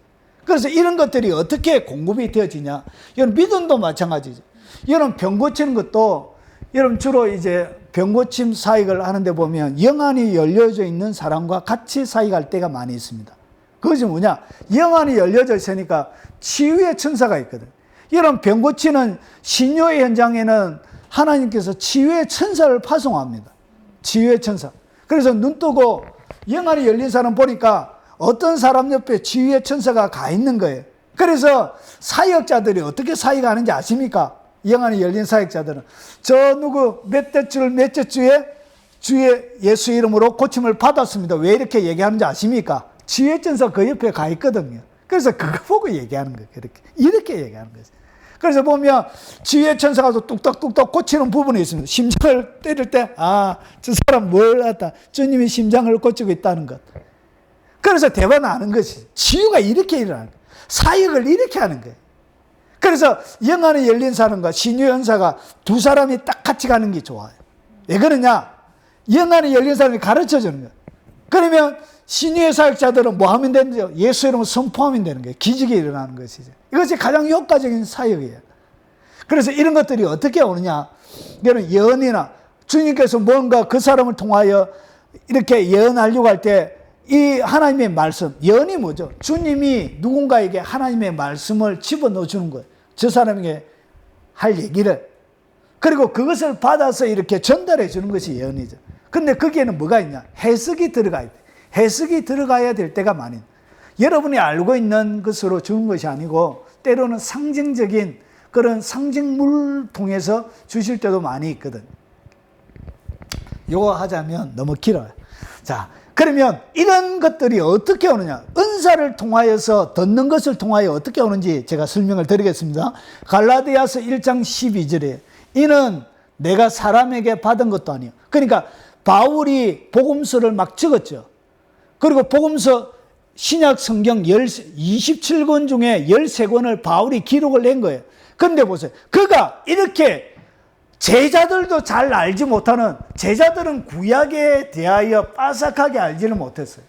그래서 이런 것들이 어떻게 공급이 되어지냐? 이건 믿음도 마찬가지죠. 여러분 병 고치는 것도 여러분 주로 이제 병 고침 사역을 하는데 보면 영안이 열려져 있는 사람과 같이 사역할 때가 많이 있습니다. 그것이 뭐냐? 영안이 열려져 있으니까 치유의 천사가 있거든. 이런 병 고치는 신요의 현장에는 하나님께서 치유의 천사를 파송합니다. 치유의 천사. 그래서 눈 뜨고 영안이 열린 사람 보니까 어떤 사람 옆에 치유의 천사가 가 있는 거예요. 그래서 사역자들이 어떻게 사역하는지 아십니까? 영안이 열린 사역자들은 저 누구 몇째 주에 주의 예수 이름으로 고침을 받았습니다. 왜 이렇게 얘기하는지 아십니까? 치유의 천사 그 옆에 가 있거든요. 그래서 그거 보고 얘기하는 거예요. 이렇게 얘기하는 거죠. 그래서 보면 치유의 천사가 뚝딱뚝딱 고치는 부분이 있습니다. 심장을 때릴 때 저 사람 뭘 하다 주님이 심장을 고치고 있다는 것. 그래서 대박 나는 것이 치유가 이렇게 일어나는 거예요. 사역을 이렇게 하는 거예요. 그래서 영안이 열린 사람과 신유연사가 두 사람이 딱 같이 가는 게 좋아요. 왜 그러냐? 영안이 열린 사람이 가르쳐 주는 거예요. 그러면 신유의 사역자들은 뭐 하면 되는지요? 예수 이름을 선포하면 되는 거예요. 기적이 일어나는 것이죠. 이것이 가장 효과적인 사역이에요. 그래서 이런 것들이 어떻게 오느냐? 이거는 예언이나 주님께서 뭔가 그 사람을 통하여 이렇게 예언하려고 할 때 이 하나님의 말씀, 예언이 뭐죠? 주님이 누군가에게 하나님의 말씀을 집어넣어 주는 거예요. 저 사람에게 할 얘기를. 그리고 그것을 받아서 이렇게 전달해 주는 것이 예언이죠. 근데 거기에는 뭐가 있냐? 해석이 들어가야 돼. 해석이 들어가야 될 때가 많이. 여러분이 알고 있는 것으로 주는 것이 아니고 때로는 상징적인 그런 상징물을 통해서 주실 때도 많이 있거든. 요거 하자면 너무 길어요. 자, 그러면 이런 것들이 어떻게 오느냐? 은사를 통하여서 듣는 것을 통하여 어떻게 오는지 제가 설명을 드리겠습니다. 갈라디아서 1장 12절에 이는 내가 사람에게 받은 것도 아니요. 그러니까 바울이 복음서를 막 적었죠. 그리고 복음서 신약 성경 27권 중에 13권을 바울이 기록을 낸 거예요. 그런데 보세요. 그가 이렇게 제자들도 잘 알지 못하는, 제자들은 구약에 대하여 빠삭하게 알지는 못했어요.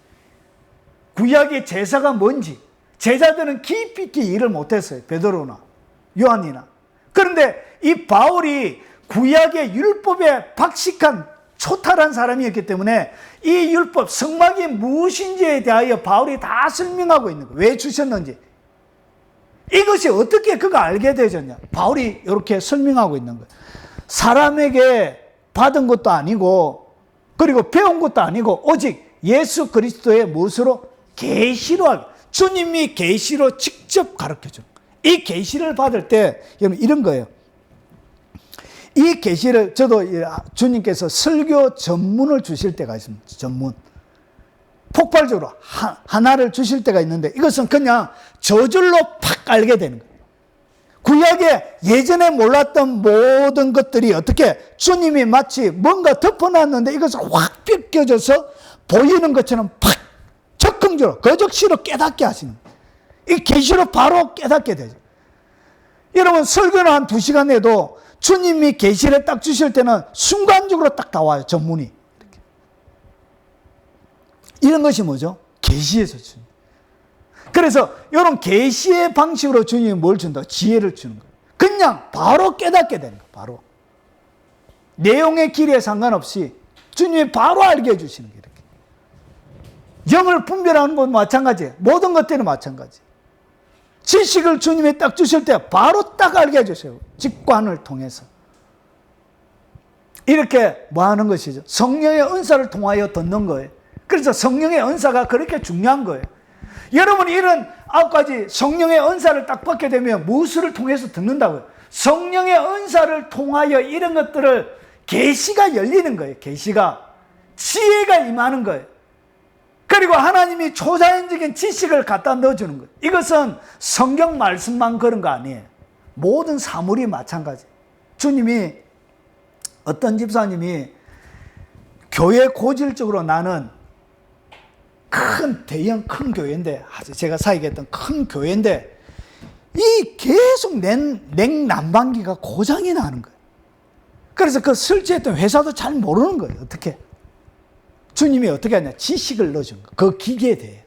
구약의 제사가 뭔지 제자들은 깊이 있게 이해를 못했어요. 베드로나 요한이나. 그런데 이 바울이 구약의 율법에 박식한 초탈한 사람이었기 때문에 이 율법, 성막이 무엇인지에 대하여 바울이 다 설명하고 있는 거예요. 왜 주셨는지. 이것이 어떻게 그가 알게 되었냐. 바울이 이렇게 설명하고 있는 거예요. 사람에게 받은 것도 아니고 그리고 배운 것도 아니고 오직 예수 그리스도의 무엇으로? 계시로, 주님이 계시로 직접 가르쳐준 거예요. 이 계시를 받을 때 여러분 이런 거예요. 이 계시를 저도 주님께서 설교 전문을 주실 때가 있습니다. 전문. 폭발적으로 하나를 주실 때가 있는데 이것은 그냥 저절로 팍 알게 되는 거예요. 구약에 예전에 몰랐던 모든 것들이 어떻게 주님이 마치 뭔가 덮어놨는데 이것을 확 벗겨져서 보이는 것처럼 팍 적극적으로 거적시로 깨닫게 하시는 거예요. 이 계시로 바로 깨닫게 되죠. 여러분 설교는 한 2시간 내도 주님이 계시를 딱 주실 때는 순간적으로 딱 나와요. 전문이. 이렇게. 이런 것이 뭐죠? 계시에서 주는. 그래서 이런 계시의 방식으로 주님이 뭘 준다? 지혜를 주는 거예요. 그냥 바로 깨닫게 되는 거예요. 바로. 내용의 길이에 상관없이 주님이 바로 알게 해주시는 게 이렇게. 영을 분별하는 것도 마찬가지예요. 모든 것들은 마찬가지. 지식을 주님이 딱 주실 때 바로 딱 알게 해주세요. 직관을 통해서. 이렇게 뭐 하는 것이죠? 성령의 은사를 통하여 듣는 거예요. 그래서 성령의 은사가 그렇게 중요한 거예요. 여러분이 이런 9가지 성령의 은사를 딱 받게 되면 무엇을 통해서 듣는다고요? 성령의 은사를 통하여 이런 것들을 계시가 열리는 거예요. 계시가. 지혜가 임하는 거예요. 그리고 하나님이 초자연적인 지식을 갖다 넣어주는 거예요. 이것은 성경 말씀만 그런 거 아니에요. 모든 사물이 마찬가지. 주님이 어떤 집사님이 교회 고질적으로 나는 대형 큰 교회인데, 아주 제가 사역했던 큰 교회인데, 이 계속 냉난방기가 고장이 나는 거예요. 그래서 그 설치했던 회사도 잘 모르는 거예요. 어떻게? 주님이 어떻게 하냐? 지식을 넣어준 거예요. 그 기계에 대해.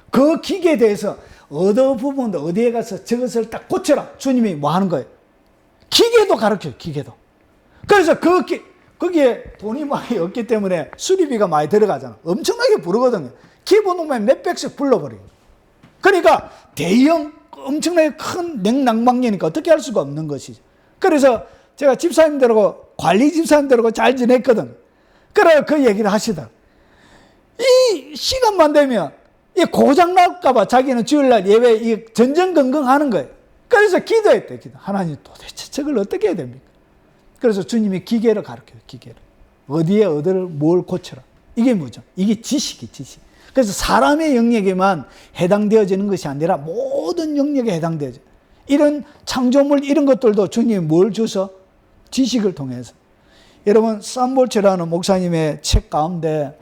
그 기계에 대해서 어느 부분도 어디에 가서 저것을 딱 고쳐라. 주님이 뭐 하는 거예요? 기계도 가르쳐요. 기계도. 그래서 거기에 돈이 많이 없기 때문에 수리비가 많이 들어가잖아. 엄청나게 부르거든요. 기본 오면 몇백씩 불러버려요. 그러니까 대형 엄청나게 큰 냉난방기니까 어떻게 할 수가 없는 것이죠. 그래서 제가 집사님들하고 관리 집사님들하고 잘 지냈거든. 그래 그 얘기를 하시다. 이 시간만 되면 이 고장 날까봐 자기는 주일날 예배 이 전전긍긍하는 거예요. 그래서 기도했대. 하나님 도대체 저걸 어떻게 해야 됩니까? 그래서 주님이 기계를 가르쳐요. 기계를. 어디에 어디를 뭘 고쳐라. 이게 뭐죠? 이게 지식이 지식. 그래서 사람의 영역에만 해당되어지는 것이 아니라 모든 영역에 해당되어져요. 이런 창조물 이런 것들도 주님이 뭘 줘서? 지식을 통해서. 여러분 산볼츠라는 목사님의 책 가운데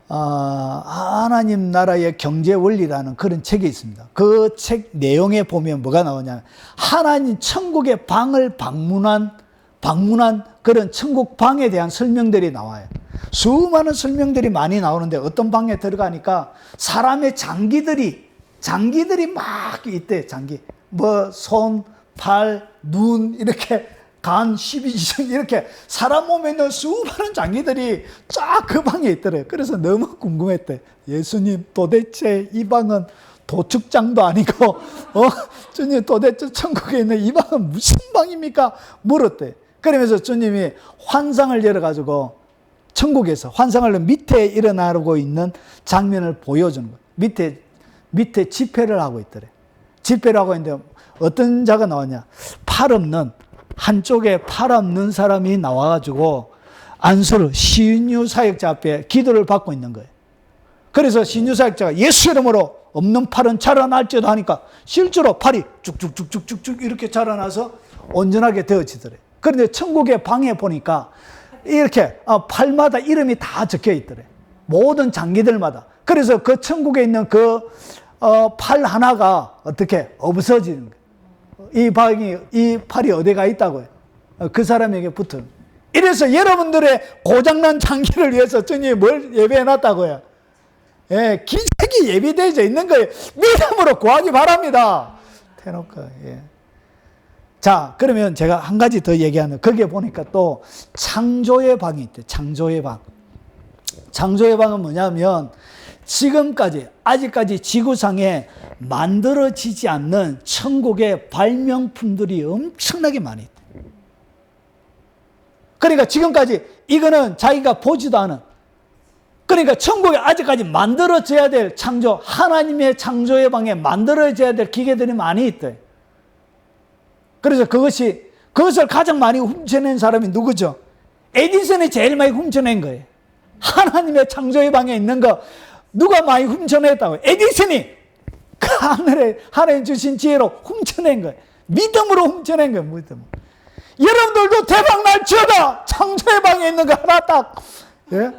하나님 나라의 경제 원리라는 그런 책이 있습니다. 그 책 내용에 보면 뭐가 나오냐면 하나님 천국의 방을 방문한 그런 천국 방에 대한 설명들이 나와요. 수많은 설명들이 많이 나오는데 어떤 방에 들어가니까 사람의 장기들이 막 있대. 장기 뭐 손, 팔, 눈 이렇게 간, 12지정 이렇게 사람 몸에 있는 수많은 장기들이 쫙 그 방에 있더래요. 그래서 너무 궁금했대. 예수님 도대체 이 방은 도축장도 아니고 주님 도대체 천국에 있는 이 방은 무슨 방입니까? 물었대. 그러면서 주님이 환상을 열어가지고 천국에서 환상을 밑에 일어나고 있는 장면을 보여주는 거예요. 밑에 집회를 하고 있더래. 집회를 하고 있는데 어떤 자가 나왔냐? 한쪽에 팔 없는 사람이 나와가지고 안수를 시인유 사역자 앞에 기도를 받고 있는 거예요. 그래서 시인유 사역자가 예수 이름으로 없는 팔은 자라날지어다 하니까 실제로 팔이 쭉쭉쭉쭉쭉 이렇게 자라나서 온전하게 되어지더래. 그런데 천국의 방에 보니까 이렇게 팔마다 이름이 다 적혀 있더래. 모든 장기들마다. 그래서 그 천국에 있는 그 팔 하나가 어떻게 없어지는 거예요. 이 팔이 어디가 있다고요? 그 사람에게 붙은. 이래서 여러분들의 고장난 장기를 위해서 주님이 뭘 예배해놨다고요? 예, 기적이 예비되어져 있는 거예요. 믿음으로 구하기 바랍니다. 대놓고, 예. 자, 그러면 제가 한 가지 더 얘기하는, 거기에 보니까 또 창조의 방이 있대요. 창조의 방. 창조의 방은 뭐냐면, 아직까지 지구상에 만들어지지 않는 천국의 발명품들이 엄청나게 많이 있대요. 그러니까 지금까지 이거는 자기가 보지도 않은, 그러니까 천국에 아직까지 만들어져야 될 하나님의 창조의 방에 만들어져야 될 기계들이 많이 있대요. 그래서 그것을 가장 많이 훔쳐낸 사람이 누구죠? 에디슨이 제일 많이 훔쳐낸 거예요. 하나님의 창조의 방에 있는 거 누가 많이 훔쳐냈다고? 에디슨이 그 하나님 주신 지혜로 훔쳐낸 거예요. 믿음으로 훔쳐낸 거예요. 믿음. 여러분들도 대박 날지어다. 창조의 방에 있는 거 하나 딱, 예?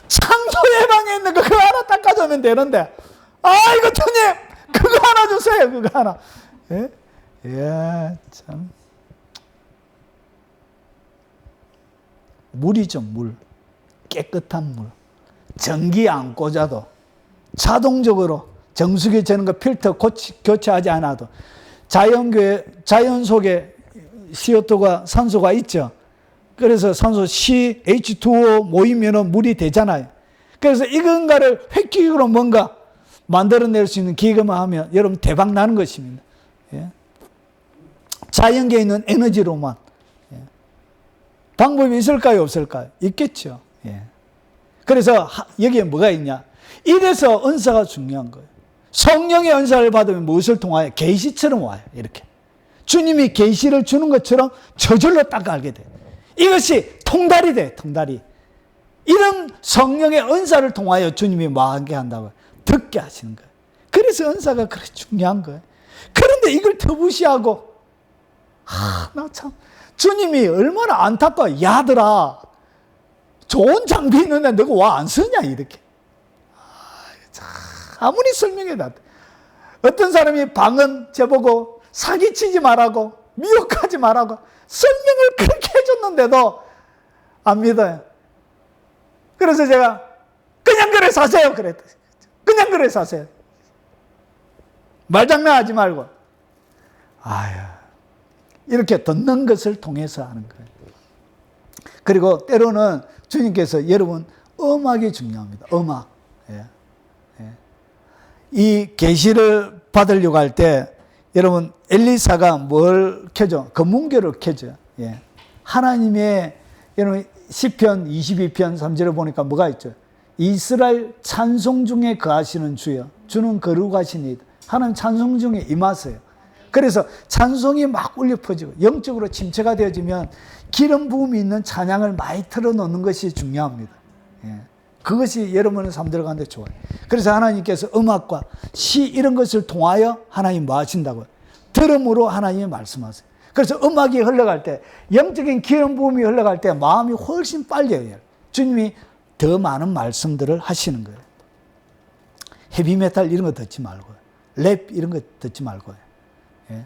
창조의 방에 있는 거 그거 하나 딱 가져오면 되는데, 아이고 주님 그거 하나 주세요. 그거 하나. 예? 예, 참. 물이죠, 물. 깨끗한 물. 전기 안 꽂아도 자동적으로 정수기 재는 거 필터 교체하지 않아도 자연 속에 CO2가 산소가 있죠. 그래서 산소 CH2O 모이면 물이 되잖아요. 그래서 이건가를 획기적으로 뭔가 만들어낼 수 있는 기계만 하면 여러분 대박 나는 것입니다. 예. 자연계에 있는 에너지로만. 예. 방법이 있을까요? 없을까요? 있겠죠. 예. 그래서 여기에 뭐가 있냐? 이래서 은사가 중요한 거예요. 성령의 은사를 받으면 무엇을 통하여? 계시처럼 와요. 이렇게. 주님이 계시를 주는 것처럼 저절로 딱 알게 돼요. 이것이 통달이 돼, 통달이. 이런 성령의 은사를 통하여 주님이 뭐하게 한다고요? 듣게 하시는 거예요. 그래서 은사가 그렇게 중요한 거예요. 그런데 이걸 더 무시하고, 나 참, 주님이 얼마나 안타까워. 야들아, 좋은 장비 있는데 너가 와 안 쓰냐, 이렇게. 아무리 설명해도 어떤 사람이 방언 제보고 사기치지 말라고 미혹하지 말라고 설명을 그렇게 해줬는데도 안 믿어요. 그래서 제가 그냥 그래 사세요 그랬다. 그냥 그래 사세요. 말장난하지 말고. 아유, 이렇게 듣는 것을 통해서 하는 거예요. 그리고 때로는 주님께서 여러분 음악이 중요합니다. 음악. 예. 이 계시를 받으려고 할 때 여러분 엘리사가 뭘 켜줘? 검문교를 켜줘요. 예. 하나님의 여러분 시편 22편 3절에 보니까 뭐가 있죠? 이스라엘 찬송 중에 거하시는 주여 주는 거룩하시니이다. 하나님 찬송 중에 임하세요. 그래서 찬송이 막 울려 퍼지고 영적으로 침체가 되어지면 기름 부음이 있는 찬양을 많이 틀어놓는 것이 중요합니다. 예. 그것이 여러분의 삶들 가운데 좋아요. 그래서 하나님께서 음악과 시 이런 것을 통하여 하나님 뭐 하신다고요? 들음으로 하나님이 말씀하세요. 그래서 음악이 흘러갈 때 영적인 기름 부음이 흘러갈 때 마음이 훨씬 빨려요. 주님이 더 많은 말씀들을 하시는 거예요. 헤비메탈 이런 거 듣지 말고요. 랩 이런 거 듣지 말고요. 예?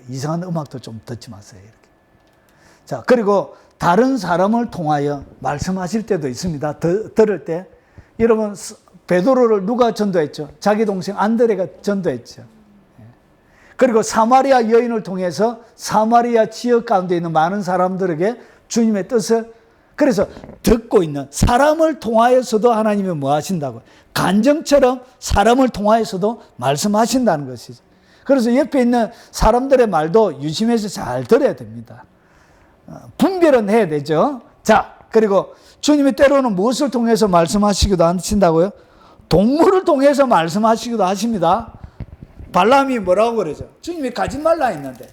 이상한 음악도 좀 듣지 마세요. 이렇게. 자, 그리고 다른 사람을 통하여 말씀하실 때도 있습니다. 들을 때. 여러분, 베드로를 누가 전도했죠? 자기 동생 안드레가 전도했죠. 그리고 사마리아 여인을 통해서 사마리아 지역 가운데 있는 많은 사람들에게 주님의 뜻을, 그래서 듣고 있는 사람을 통하여서도 하나님이 뭐 하신다고? 간정처럼 사람을 통하여서도 말씀하신다는 것이죠. 그래서 옆에 있는 사람들의 말도 유심해서 잘 들어야 됩니다. 분별은 해야 되죠. 자, 그리고 주님이 때로는 무엇을 통해서 말씀하시기도 하신다고요? 동물을 통해서 말씀하시기도 하십니다. 발람이 뭐라고 그러죠? 주님이 가지 말라 했는데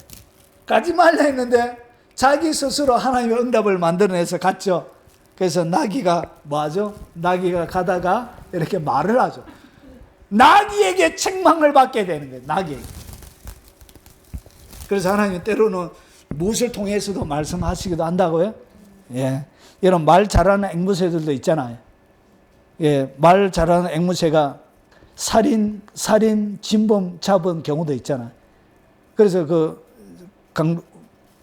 자기 스스로 하나님의 응답을 만들어내서 갔죠. 그래서 나귀가 뭐하죠? 나귀가 가다가 이렇게 말을 하죠. 나귀에게 책망을 받게 되는 거예요. 나귀에게. 그래서 하나님은 때로는 무엇을 통해서도 말씀하시기도 한다고요? 예. 이런 말 잘하는 앵무새들도 있잖아요. 예. 말 잘하는 앵무새가 살인, 진범 잡은 경우도 있잖아요. 그래서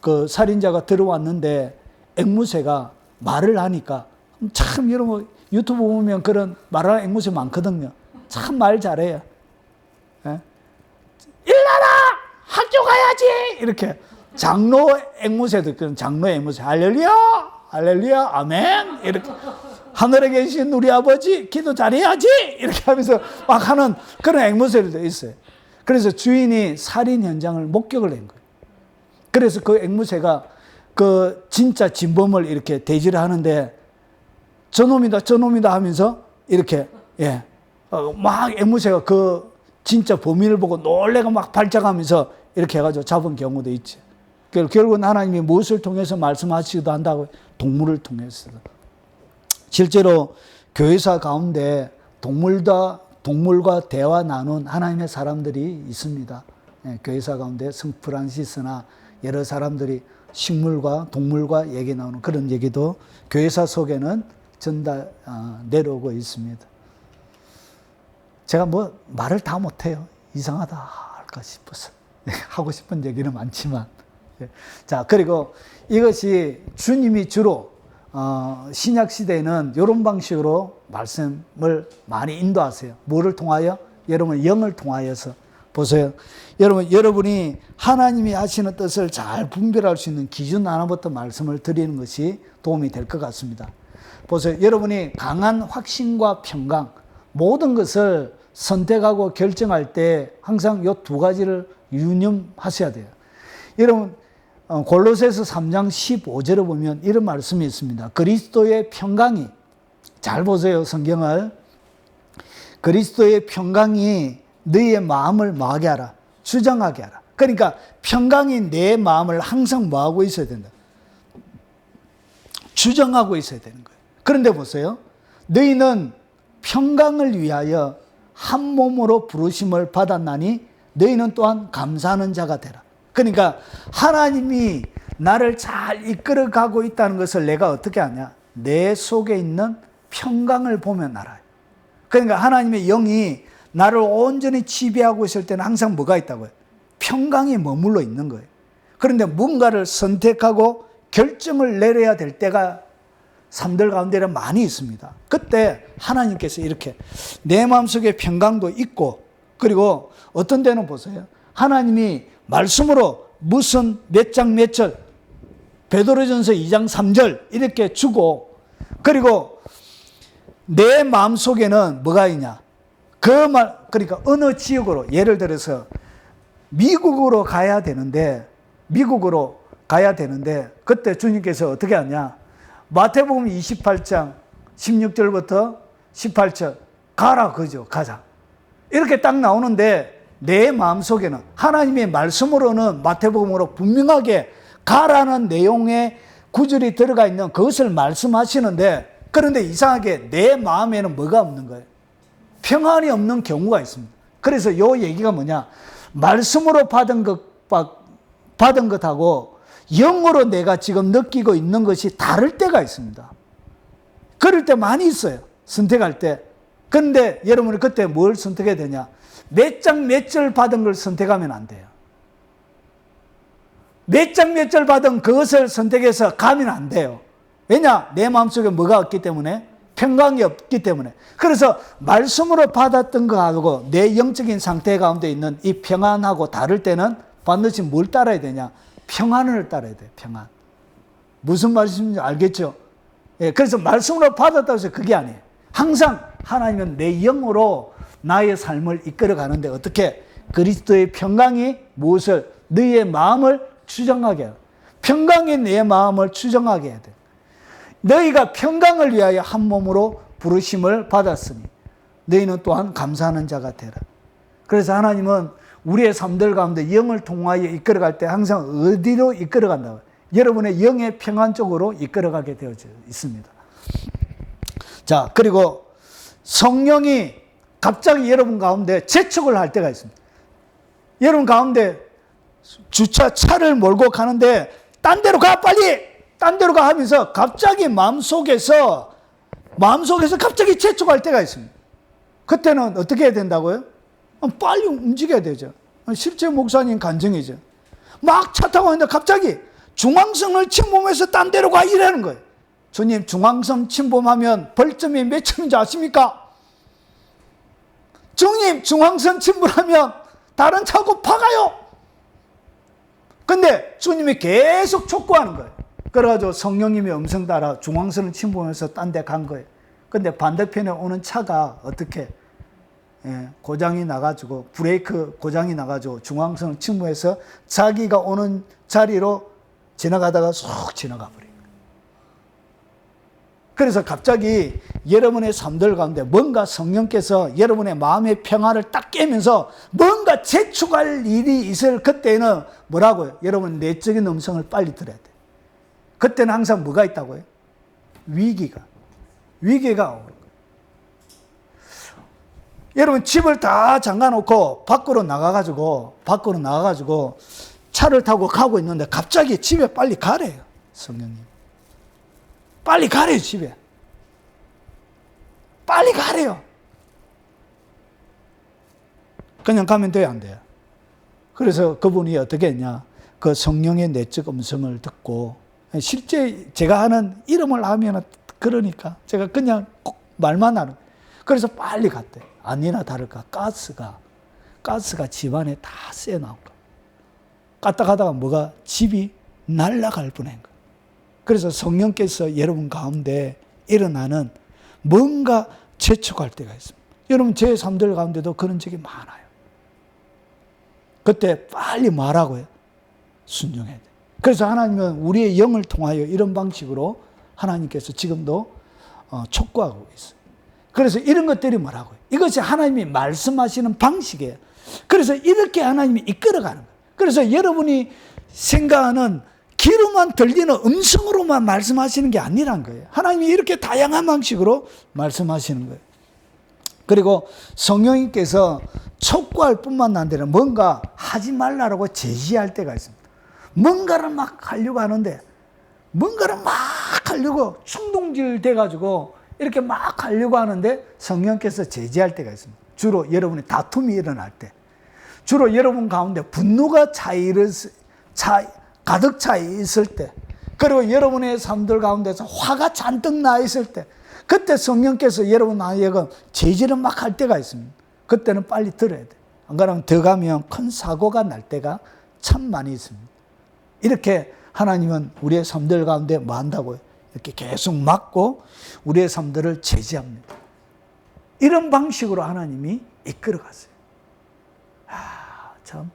그 살인자가 들어왔는데 앵무새가 말을 하니까 참 여러분 유튜브 보면 그런 말하는 앵무새 많거든요. 참 말 잘해요. 예? 일어나라! 학교 가야지! 이렇게. 장로 앵무새도 있거든. 장로 앵무새. 할렐루야! 할렐루야! 아멘! 이렇게. 하늘에 계신 우리 아버지 기도 잘해야지! 이렇게 하면서 막 하는 그런 앵무새들도 있어요. 그래서 주인이 살인 현장을 목격을 한 거예요. 그래서 그 앵무새가 그 진짜 진범을 이렇게 대지를 하는데 저놈이다 하면서 이렇게 예. 막 앵무새가 그 진짜 범인을 보고 놀래가 막 발작하면서 이렇게 해가지고 잡은 경우도 있죠. 결국은 하나님이 무엇을 통해서 말씀하시기도 한다고? 동물을 통해서. 실제로 교회사 가운데 동물과 대화 나눈 하나님의 사람들이 있습니다. 예, 교회사 가운데 성 프란시스나 여러 사람들이 식물과 동물과 얘기 나오는 그런 얘기도 교회사 속에는 내려오고 있습니다. 제가 뭐 말을 다 못해요. 이상하다 할까 싶어서. 하고 싶은 얘기는 많지만. 자, 그리고 이것이 주님이 주로 신약 시대에는 이런 방식으로 말씀을 많이 인도하세요. 뭐를 통하여? 여러분 영을 통하여서 보세요. 여러분이 하나님이 하시는 뜻을 잘 분별할 수 있는 기준 하나부터 말씀을 드리는 것이 도움이 될 것 같습니다. 보세요. 여러분이 강한 확신과 평강, 모든 것을 선택하고 결정할 때 항상 이 두 가지를 유념하셔야 돼요. 여러분, 골로새서 3장 15절에 보면 이런 말씀이 있습니다. 그리스도의 평강이, 잘 보세요, 성경을. 그리스도의 평강이 너희의 마음을 뭐하게 하라? 주장하게 하라. 그러니까 평강이 내 마음을 항상 뭐하고 있어야 된다? 주장하고 있어야 되는 거예요. 그런데 보세요. 너희는 평강을 위하여 한 몸으로 부르심을 받았나니 너희는 또한 감사하는 자가 되라. 그러니까 하나님이 나를 잘 이끌어가고 있다는 것을 내가 어떻게 하냐? 내 속에 있는 평강을 보면 알아요. 그러니까 하나님의 영이 나를 온전히 지배하고 있을 때는 항상 뭐가 있다고요? 평강이 머물러 있는 거예요. 그런데 뭔가를 선택하고 결정을 내려야 될 때가 삶들 가운데는 많이 있습니다. 그때 하나님께서 이렇게 내 마음속에 평강도 있고, 그리고 어떤 때는 보세요. 하나님이 말씀으로 무슨 몇 장 몇 절, 베드로전서 2장 3절 이렇게 주고, 그리고 내 마음속에는 뭐가 있냐? 그러니까 어느 지역으로, 예를 들어서 미국으로 가야 되는데 그때 주님께서 어떻게 하냐? 마태복음 28장 16절부터 18절 가라, 그죠? 가자. 이렇게 딱 나오는데 내 마음속에는 하나님의 말씀으로는 마태복음으로 분명하게 가라는 내용의 구절이 들어가 있는 그것을 말씀하시는데, 그런데 이상하게 내 마음에는 뭐가 없는 거예요? 평안이 없는 경우가 있습니다. 그래서 이 얘기가 뭐냐? 말씀으로 받은 것하고 영으로 내가 지금 느끼고 있는 것이 다를 때가 있습니다. 그럴 때 많이 있어요. 선택할 때. 그런데 여러분이 그때 뭘 선택해야 되냐? 몇 장 몇 절 받은 걸 선택하면 안 돼요. 몇 장 몇 절 받은 그것을 선택해서 가면 안 돼요. 왜냐? 내 마음속에 뭐가 없기 때문에? 평강이 없기 때문에. 그래서 말씀으로 받았던 거하고 내 영적인 상태 가운데 있는 이 평안하고 다를 때는 반드시 뭘 따라야 되냐? 평안을 따라야 돼요. 평안. 무슨 말씀인지 알겠죠? 예, 그래서 말씀으로 받았다고 해서 그게 아니에요. 항상 하나님은 내 영으로 나의 삶을 이끌어 가는데 어떻게? 그리스도의 평강이 무엇을? 너희의 마음을 추정하게 해요. 평강이 내 마음을 추정하게 해야 돼요. 너희가 평강을 위하여 한 몸으로 부르심을 받았으니 너희는 또한 감사하는 자가 되라. 그래서 하나님은 우리의 삶들 가운데 영을 통하여 이끌어갈 때 항상 어디로 이끌어간다고? 여러분의 영의 평안 쪽으로 이끌어가게 되어져 있습니다. 자, 그리고 성령이 갑자기 여러분 가운데 재촉을 할 때가 있습니다. 여러분 가운데 차를 몰고 가는데 딴 데로 가, 빨리! 딴 데로 가 하면서 갑자기 마음속에서 갑자기 재촉할 때가 있습니다. 그때는 어떻게 해야 된다고요? 빨리 움직여야 되죠. 실제 목사님 간증이죠. 막 차 타고 있는데 갑자기 중앙선을 침범해서 딴 데로 가, 이러는 거예요. 주님, 중앙선 침범하면 벌점이 몇 점인지 아십니까? 주님, 중앙선 침범하면 다른 차고 박아요. 근데 주님이 계속 촉구하는 거예요. 그래가지고 성령님의 음성 따라 중앙선을 침범해서 딴 데 간 거예요. 근데 반대편에 오는 차가 어떻게? 고장이 나가지고, 브레이크 고장이 나가지고 중앙선을 침범해서 자기가 오는 자리로 지나가다가 쏙 지나가 버려요. 그래서 갑자기 여러분의 삶들 가운데 뭔가 성령께서 여러분의 마음의 평화를 딱 깨면서 뭔가 재촉할 일이 있을 그때는 뭐라고요? 여러분 내적인 음성을 빨리 들어야 돼요. 그때는 항상 뭐가 있다고요? 위기가 오는 거예요. 여러분 집을 다 잠가놓고 밖으로 나가가지고 차를 타고 가고 있는데 갑자기 집에 빨리 가래요. 성령님. 빨리 가래요, 집에. 빨리 가래요. 그냥 가면 돼요, 안 돼요? 그래서 그분이 어떻게 했냐? 그 성령의 내적 음성을 듣고, 실제 제가 하는 이름을 하면 그러니까 제가 그냥 말만 하는. 그래서 빨리 갔대. 아니나 다를까 가스가 가스가 집안에 다 새 나온 거예요. 까딱하다가 뭐가 집이 날아갈 뻔한 거예요. 그래서 성령께서 여러분 가운데 일어나는 뭔가 재촉할 때가 있습니다. 여러분 제 삶들 가운데도 그런 적이 많아요. 그때 빨리 말하고요. 순종해야 돼요. 그래서 하나님은 우리의 영을 통하여 이런 방식으로 하나님께서 지금도 촉구하고 있어요. 그래서 이런 것들이 뭐라고요? 이것이 하나님이 말씀하시는 방식이에요. 그래서 이렇게 하나님이 이끌어가는 거예요. 그래서 여러분이 생각하는 귀로만 들리는 음성으로만 말씀하시는 게 아니란 거예요. 하나님이 이렇게 다양한 방식으로 말씀하시는 거예요. 그리고 성령님께서 촉구할 뿐만 아니라 뭔가 하지 말라고 제지할 때가 있습니다. 뭔가를 막 하려고 하는데 뭔가를 막 하려고 충동질 돼가지고 이렇게 막 하려고 하는데 성령께서 제지할 때가 있습니다. 주로 여러분의 다툼이 일어날 때, 주로 여러분 가운데 분노가 가득 차 있을 때, 그리고 여러분의 삶들 가운데서 화가 잔뜩 나 있을 때, 그때 성령께서 여러분 하여금 제지를 막 할 때가 있습니다. 그때는 빨리 들어야 돼요. 안 그러면 더 가면 큰 사고가 날 때가 참 많이 있습니다. 이렇게 하나님은 우리의 삶들 가운데 뭐 한다고요? 이렇게 계속 막고 우리의 삶들을 제지합니다. 이런 방식으로 하나님이 이끌어 갔어요. 참.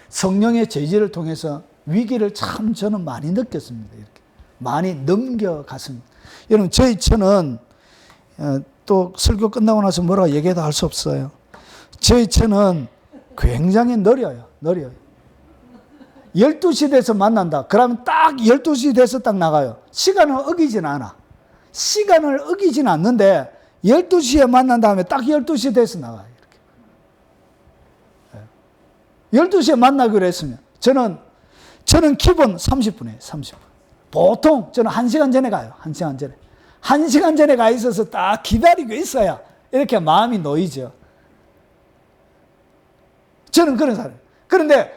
성령의 제지를 통해서 위기를 참 저는 많이 느꼈습니다. 이렇게 많이 넘겨갔습니다. 여러분 저희 처는 또 설교 끝나고 나서 뭐라고 얘기해도 할 수 없어요. 저희 처는 굉장히 느려요. 12시 돼서 만난다. 그러면 딱 12시 돼서 딱 나가요. 시간을 어기진 않아. 시간을 어기진 않는데 12시에 만난 다음에 딱 12시 돼서 나가요. 이렇게. 12시에 만나기로 했으면 저는 기본 30분이에요. 30분. 보통 저는 1시간 전에 가요. 1시간 전에. 1시간 전에 가 있어서 딱 기다리고 있어야 이렇게 마음이 놓이죠. 저는 그런 사람이에요. 그런데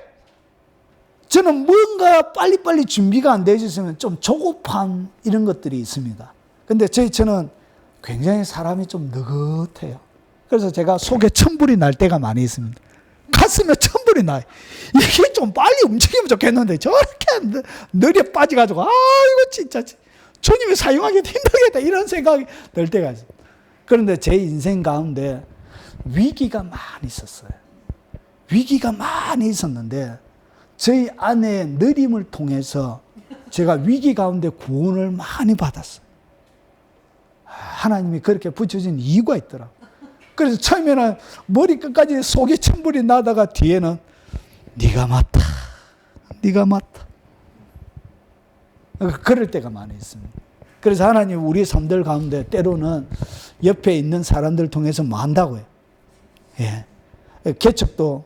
저는 뭔가 빨리빨리 준비가 안 되어 있으면 좀 조급한 이런 것들이 있습니다. 근데 저는 굉장히 사람이 좀 느긋해요. 그래서 제가 속에 천불이 날 때가 많이 있습니다. 가슴에 천불이 나요. 이게 좀 빨리 움직이면 좋겠는데 저렇게 느려 빠져가지고 이거 진짜 주님이 사용하기도 힘들겠다 이런 생각이 들 때가 있어요. 그런데 제 인생 가운데 위기가 많이 있었어요. 위기가 많이 있었는데 저희 아내의 느림을 통해서 제가 위기 가운데 구원을 많이 받았어요. 하나님이 그렇게 붙여준 이유가 있더라고요. 그래서 처음에는 머리끝까지 속에 천불이 나다가 뒤에는 네가 맞다. 그럴 때가 많이 있습니다. 그래서 하나님 우리 삶들 가운데 때로는 옆에 있는 사람들 통해서 뭐 한다고요. 예. 개척도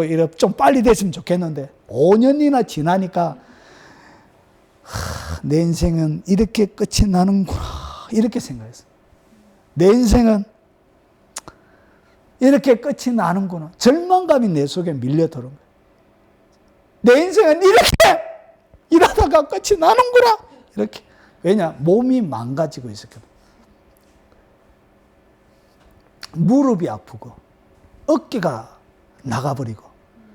이렇게 좀 빨리 됐으면 좋겠는데 5년이나 지나니까 내 인생은 이렇게 끝이 나는구나 이렇게 생각했어요. 내 인생은 이렇게 끝이 나는구나. 절망감이 내 속에 밀려 들어온 거예요. 내 인생은 이렇게 일하다가 끝이 나는구나. 이렇게. 왜냐? 몸이 망가지고 있었거든. 무릎이 아프고 어깨가 나가버리고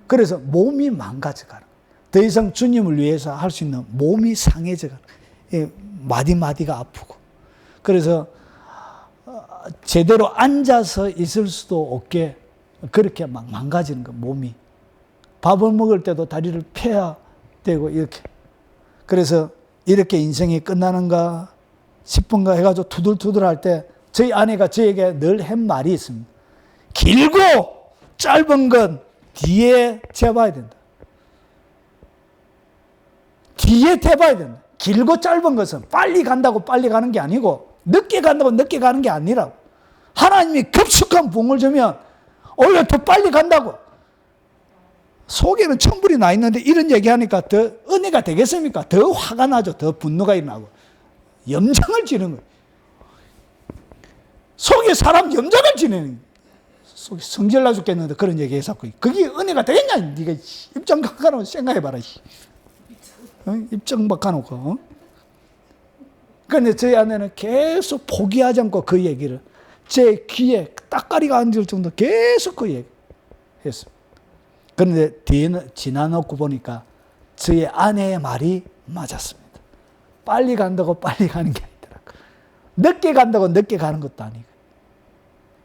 그래서 몸이 망가져가는 거예요. 더 이상 주님을 위해서 할 수 있는 몸이 상해져가는 거예요. 마디마디가 아프고 그래서 제대로 앉아서 있을 수도 없게 그렇게 막 망가지는 거예요. 몸이. 밥을 먹을 때도 다리를 펴야 되고 이렇게. 그래서 이렇게 인생이 끝나는가 싶은가 해가지고 투들투들 할 때 저희 아내가 저에게 늘 한 말이 있습니다. 길고 짧은 건 뒤에 재봐야 된다. 뒤에 재봐야 된다. 길고 짧은 것은 빨리 간다고 빨리 가는 게 아니고 늦게 간다고 늦게 가는 게 아니라고. 하나님이 급속한 부흥을 주면 오히려 더 빨리 간다고. 속에는 천불이 나 있는데 이런 얘기하니까 더 은혜가 되겠습니까? 더 화가 나죠. 더 분노가 일어나고. 염장을 지는 거예요. 속에 사람 염장을 지내는 거예요. 속에 성질나 죽겠는데 그런 얘기 했었고 그게 은혜가 되겠냐? 네가 입장 바꿔놓고 생각해봐라. 입장 바꿔놓고. 그런데 저희 아내는 계속 포기하지 않고 그 얘기를 제 귀에 따까리가 앉을 정도 계속 그 얘기 했습니다. 그런데 뒤에는 지나놓고 보니까 저의 아내의 말이 맞았습니다. 빨리 간다고 빨리 가는 게 아니더라고요. 늦게 간다고 늦게 가는 것도 아니고.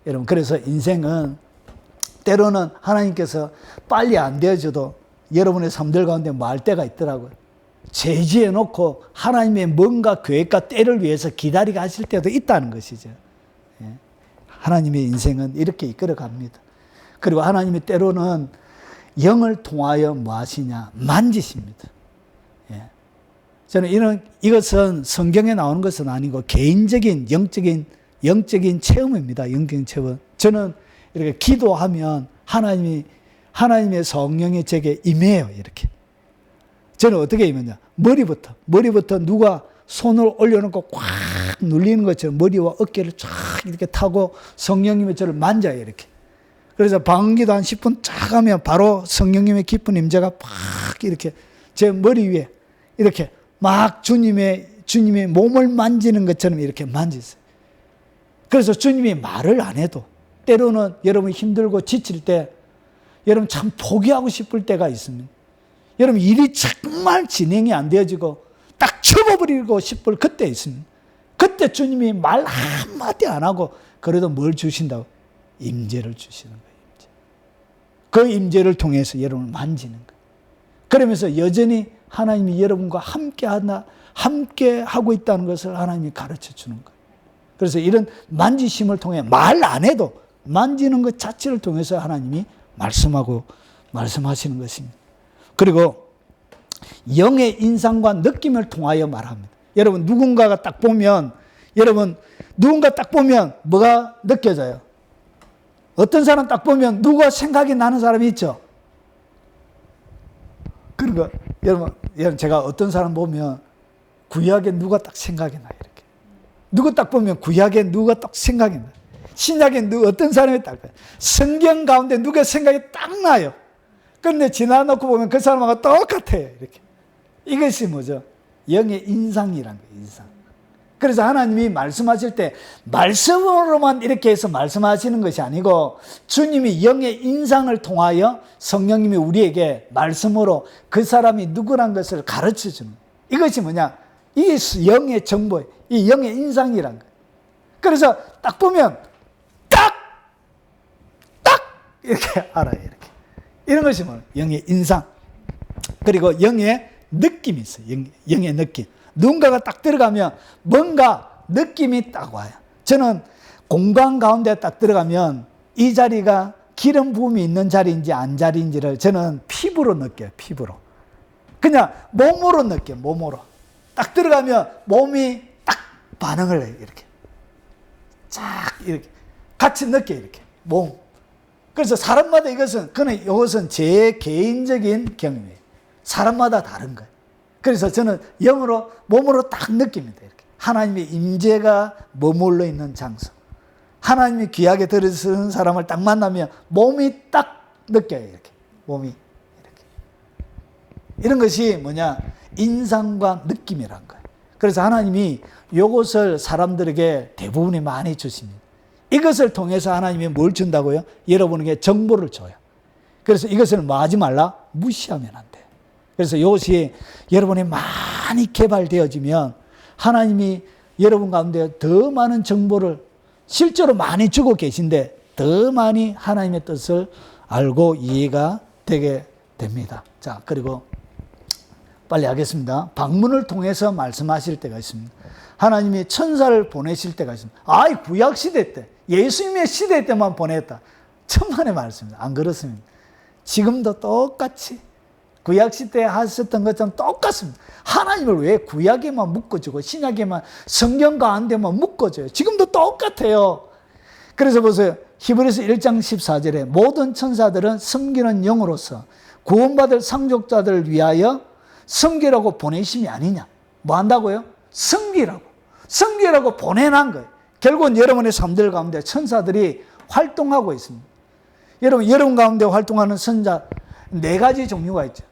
여러분, 그래서 인생은 때로는 하나님께서 빨리 안 되어줘도 여러분의 삶들 가운데 말 때가 있더라고요. 제지해 놓고 하나님의 뭔가 계획과 때를 위해서 기다리게 하실 때도 있다는 것이죠. 예. 하나님의 인생은 이렇게 이끌어 갑니다. 그리고 하나님이 때로는 영을 통하여 뭐 하시냐? 만지십니다. 예. 저는 이것은 성경에 나오는 것은 아니고 개인적인 영적인 체험입니다. 영적인 체험. 저는 이렇게 기도하면 하나님의 성령이 제게 임해요. 이렇게. 저는 어떻게 임했냐? 머리부터 누가 손을 올려놓고 꽉 눌리는 것처럼 머리와 어깨를 쫙 이렇게 타고 성령님이 저를 만져요. 이렇게. 그래서 방언기도 한 10분 쫙 하면 바로 성령님의 깊은 임재가 팍 이렇게 제 머리 위에 이렇게 막 주님의 몸을 만지는 것처럼 이렇게 만지세요. 그래서 주님이 말을 안 해도 때로는 여러분 힘들고 지칠 때 여러분 참 포기하고 싶을 때가 있습니다. 여러분 일이 정말 진행이 안 되어지고 딱 접어버리고 싶을 그때 있습니다. 그때 주님이 말 한마디 안 하고 그래도 뭘 주신다고? 임재를 주시는 거예요. 임재. 그 임재를 통해서 여러분을 만지는 거예요. 그러면서 여전히 하나님이 여러분과 함께 하고 있다는 것을 하나님이 가르쳐 주는 거예요. 그래서 이런 만지심을 통해 말 안 해도 만지는 것 자체를 통해서 하나님이 말씀하시는 것입니다. 그리고 영의 인상과 느낌을 통하여 말합니다. 여러분 누군가 딱 보면 뭐가 느껴져요? 어떤 사람 딱 보면 누가 생각이 나는 사람이 있죠? 그러니까 여러분 제가 어떤 사람 보면 구약에 누가 딱 생각이 나요. 이렇게. 누구 딱 보면 구약에 누가 딱 생각이 나요. 신약에 어떤 사람이 딱 나요. 성경 가운데 누가 생각이 딱 나요. 그런데 지나놓고 보면 그 사람하고 똑같아요. 이렇게. 이것이 뭐죠? 영의 인상이란 거예요. 인상. 그래서 하나님이 말씀하실 때 말씀으로만 이렇게 해서 말씀하시는 것이 아니고 주님이 영의 인상을 통하여 성령님이 우리에게 말씀으로 그 사람이 누구란 것을 가르쳐 주는 거예요. 이것이 뭐냐? 이게 영의 정보, 이 영의 인상이란 거예요. 그래서 딱 보면 딱 이렇게 알아요. 이렇게. 이런 것이 뭐예요? 영의 인상. 그리고 영의 느낌이 있어요. 영의 느낌. 누군가가 딱 들어가면 뭔가 느낌이 딱 와요. 저는 공간 가운데 딱 들어가면 이 자리가 기름 부음이 있는 자리인지 안 자리인지를 저는 피부로 느껴요. 피부로. 그냥 몸으로 느껴요. 몸으로. 딱 들어가면 몸이 딱 반응을 해요. 이렇게. 쫙 이렇게. 같이 느껴요. 이렇게. 몸. 그래서 사람마다 이것은 제 개인적인 경험이에요. 사람마다 다른 거예요. 그래서 저는 영으로, 몸으로 딱 느낍니다. 이렇게. 하나님의 임재가 머물러 있는 장소. 하나님이 귀하게 들으시는 사람을 딱 만나면 몸이 딱 느껴요. 이렇게. 몸이 이렇게. 이런 것이 뭐냐? 인상과 느낌이란 거예요. 그래서 하나님이 이것을 사람들에게 대부분이 많이 주십니다. 이것을 통해서 하나님이 뭘 준다고요? 여러분에게 정보를 줘요. 그래서 이것을 뭐 하지 말라? 무시하면 안 돼요. 그래서 이것이 여러분이 많이 개발되어지면 하나님이 여러분 가운데 더 많은 정보를 실제로 많이 주고 계신데 더 많이 하나님의 뜻을 알고 이해가 되게 됩니다. 자, 그리고 빨리 하겠습니다. 방문을 통해서 말씀하실 때가 있습니다. 하나님이 천사를 보내실 때가 있습니다. 구약 시대 때, 예수님의 시대 때만 보냈다. 천만의 말씀입니다. 안 그렇습니다. 지금도 똑같이 구약 시대에 하셨던 것처럼 똑같습니다. 하나님을 왜 구약에만 묶어주고 신약에만 성경 가운데만 묶어줘요? 지금도 똑같아요. 그래서 보세요. 히브리서 1장 14절에 모든 천사들은 섬기는 영으로서 구원받을 상속자들을 위하여 섬기라고 보내심이 아니냐. 뭐 한다고요? 섬기라고 보내난 거예요. 결국은 여러분의 삶들 가운데 천사들이 활동하고 있습니다. 여러분 가운데 활동하는 천사 4가지 종류가 있죠.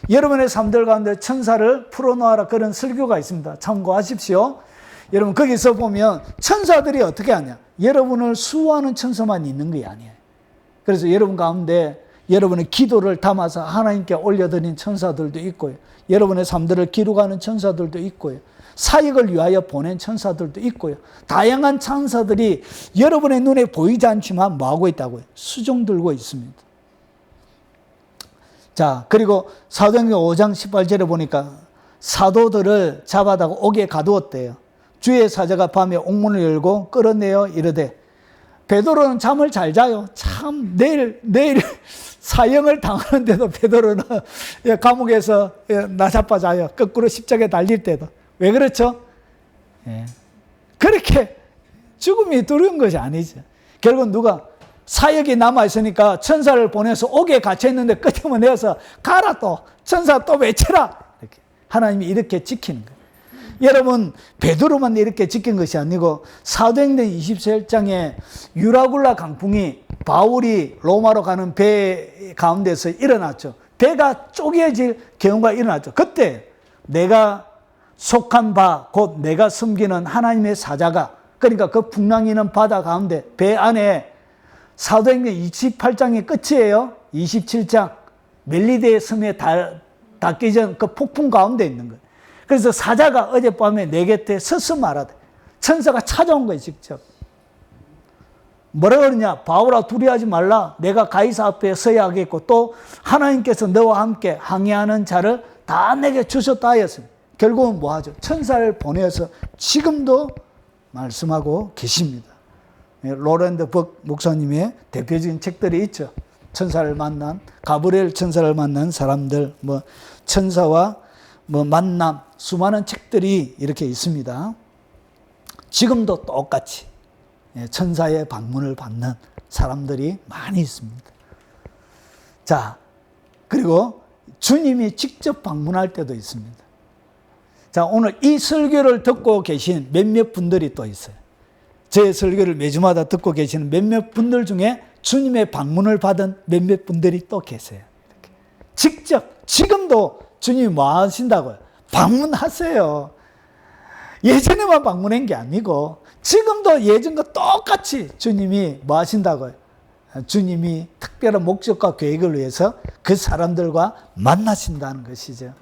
여러분의 삶들 가운데 천사를 풀어놓아라 그런 설교가 있습니다. 참고하십시오. 여러분 거기서 보면 천사들이 어떻게 하냐? 여러분을 수호하는 천사만 있는 게 아니에요. 그래서 여러분 가운데 여러분의 기도를 담아서 하나님께 올려드린 천사들도 있고요. 여러분의 삶들을 기록하는 천사들도 있고요. 사역을 위하여 보낸 천사들도 있고요. 다양한 천사들이 여러분의 눈에 보이지 않지만 뭐하고 있다고요? 수종 들고 있습니다. 자, 그리고 사도행전 5장 18절에 보니까 사도들을 잡아다가 옥에 가두었대요. 주의 사자가 밤에 옥문을 열고 끌어내어 이르되, 베드로는 잠을 잘 자요. 참 내일 사형을 당하는데도 베드로는 감옥에서 나자빠 자요. 거꾸로 십자가에 달릴 때도. 왜 그렇죠? 예. 그렇게 죽음이 두려운 것이 아니죠. 결국 누가 사역이 남아있으니까 천사를 보내서 옥에 갇혀있는데 끝에만 내어서 가라 또 천사 또 외쳐라. 이렇게 하나님이 이렇게 지키는 거예요. 여러분 베드로만 이렇게 지킨 것이 아니고 사도행전 27장에 유라굴라 강풍이 바울이 로마로 가는 배 가운데서 일어났죠. 배가 쪼개질 경우가 일어났죠. 그때 내가 속한 바 곧 내가 섬기는 하나님의 사자가, 그러니까 그 풍랑이는 바다 가운데 배 안에 사도행전 28장의 끝이에요. 27장 멜리데의 섬에 닿기 전 그 폭풍 가운데 있는 거예요. 그래서 사자가 어젯밤에 내 곁에 서서 말하되, 천사가 찾아온 거예요. 직접 뭐라 그러냐? 바울아 두려워하지 말라. 내가 가이사 앞에 서야 하겠고 또 하나님께서 너와 함께 항해하는 자를 다 내게 주셨다 하였습니다. 결국은 뭐 하죠? 천사를 보내서 지금도 말씀하고 계십니다. 로렌드 벅 목사님의 대표적인 책들이 있죠. 천사를 만난, 가브리엘 천사를 만난 사람들, 뭐 천사와 뭐 만남, 수많은 책들이 이렇게 있습니다. 지금도 똑같이 천사의 방문을 받는 사람들이 많이 있습니다. 자, 그리고 주님이 직접 방문할 때도 있습니다. 자, 오늘 이 설교를 듣고 계신 몇몇 분들이 또 있어요. 제 설교를 매주마다 듣고 계시는 몇몇 분들 중에 주님의 방문을 받은 몇몇 분들이 또 계세요. 이렇게. 직접 지금도 주님이 뭐 하신다고요? 방문하세요. 예전에만 방문한 게 아니고 지금도 예전과 똑같이 주님이 뭐 하신다고요? 주님이 특별한 목적과 계획을 위해서 그 사람들과 만나신다는 것이죠.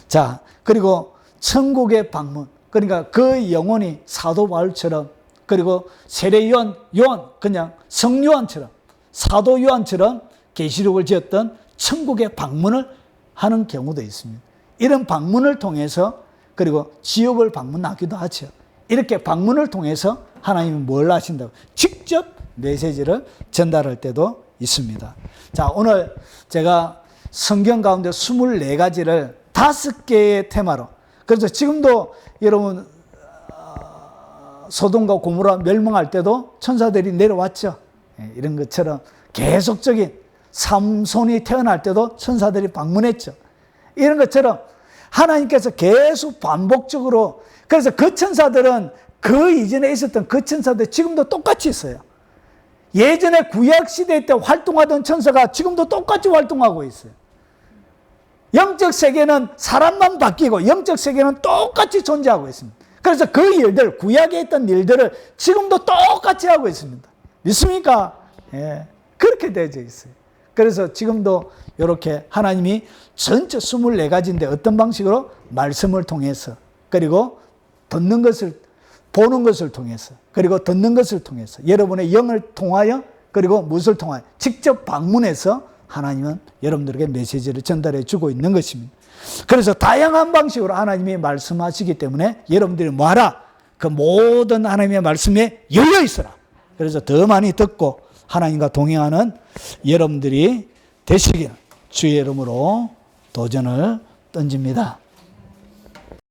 자, 그리고 천국의 방문, 그러니까 그 영혼이 사도 바울처럼, 그리고 세례 요한, 그냥 성 요한처럼, 사도 요한처럼 계시록을 지었던 천국의 방문을 하는 경우도 있습니다. 이런 방문을 통해서, 그리고 지옥을 방문하기도 하죠. 이렇게 방문을 통해서 하나님이 뭘 하신다고? 직접 메시지를 전달할 때도 있습니다. 자, 오늘 제가 성경 가운데 24가지를 5개의 테마로, 그래서 지금도 여러분 소돔과 고모라 멸망할 때도 천사들이 내려왔죠. 이런 것처럼 계속적인 삼손이 태어날 때도 천사들이 방문했죠. 이런 것처럼 하나님께서 계속 반복적으로, 그래서 그 천사들은 그 이전에 있었던 그 천사들 지금도 똑같이 있어요. 예전에 구약시대 때 활동하던 천사가 지금도 똑같이 활동하고 있어요. 영적 세계는 사람만 바뀌고 영적 세계는 똑같이 존재하고 있습니다. 그래서 그 일들, 구약에 있던 일들을 지금도 똑같이 하고 있습니다. 믿습니까? 예, 그렇게 되어 있어요. 그래서 지금도 이렇게 하나님이 전체 24가지인데 어떤 방식으로? 말씀을 통해서, 그리고 듣는 것을, 보는 것을 통해서, 그리고 듣는 것을 통해서, 여러분의 영을 통하여, 그리고 무엇을 통하여? 직접 방문해서 하나님은 여러분들에게 메시지를 전달해 주고 있는 것입니다. 그래서 다양한 방식으로 하나님이 말씀하시기 때문에 여러분들이 뭐하라? 그 모든 하나님의 말씀에 열려 있어라. 그래서 더 많이 듣고 하나님과 동행하는 여러분들이 되시길 주의 이름으로 도전을 던집니다.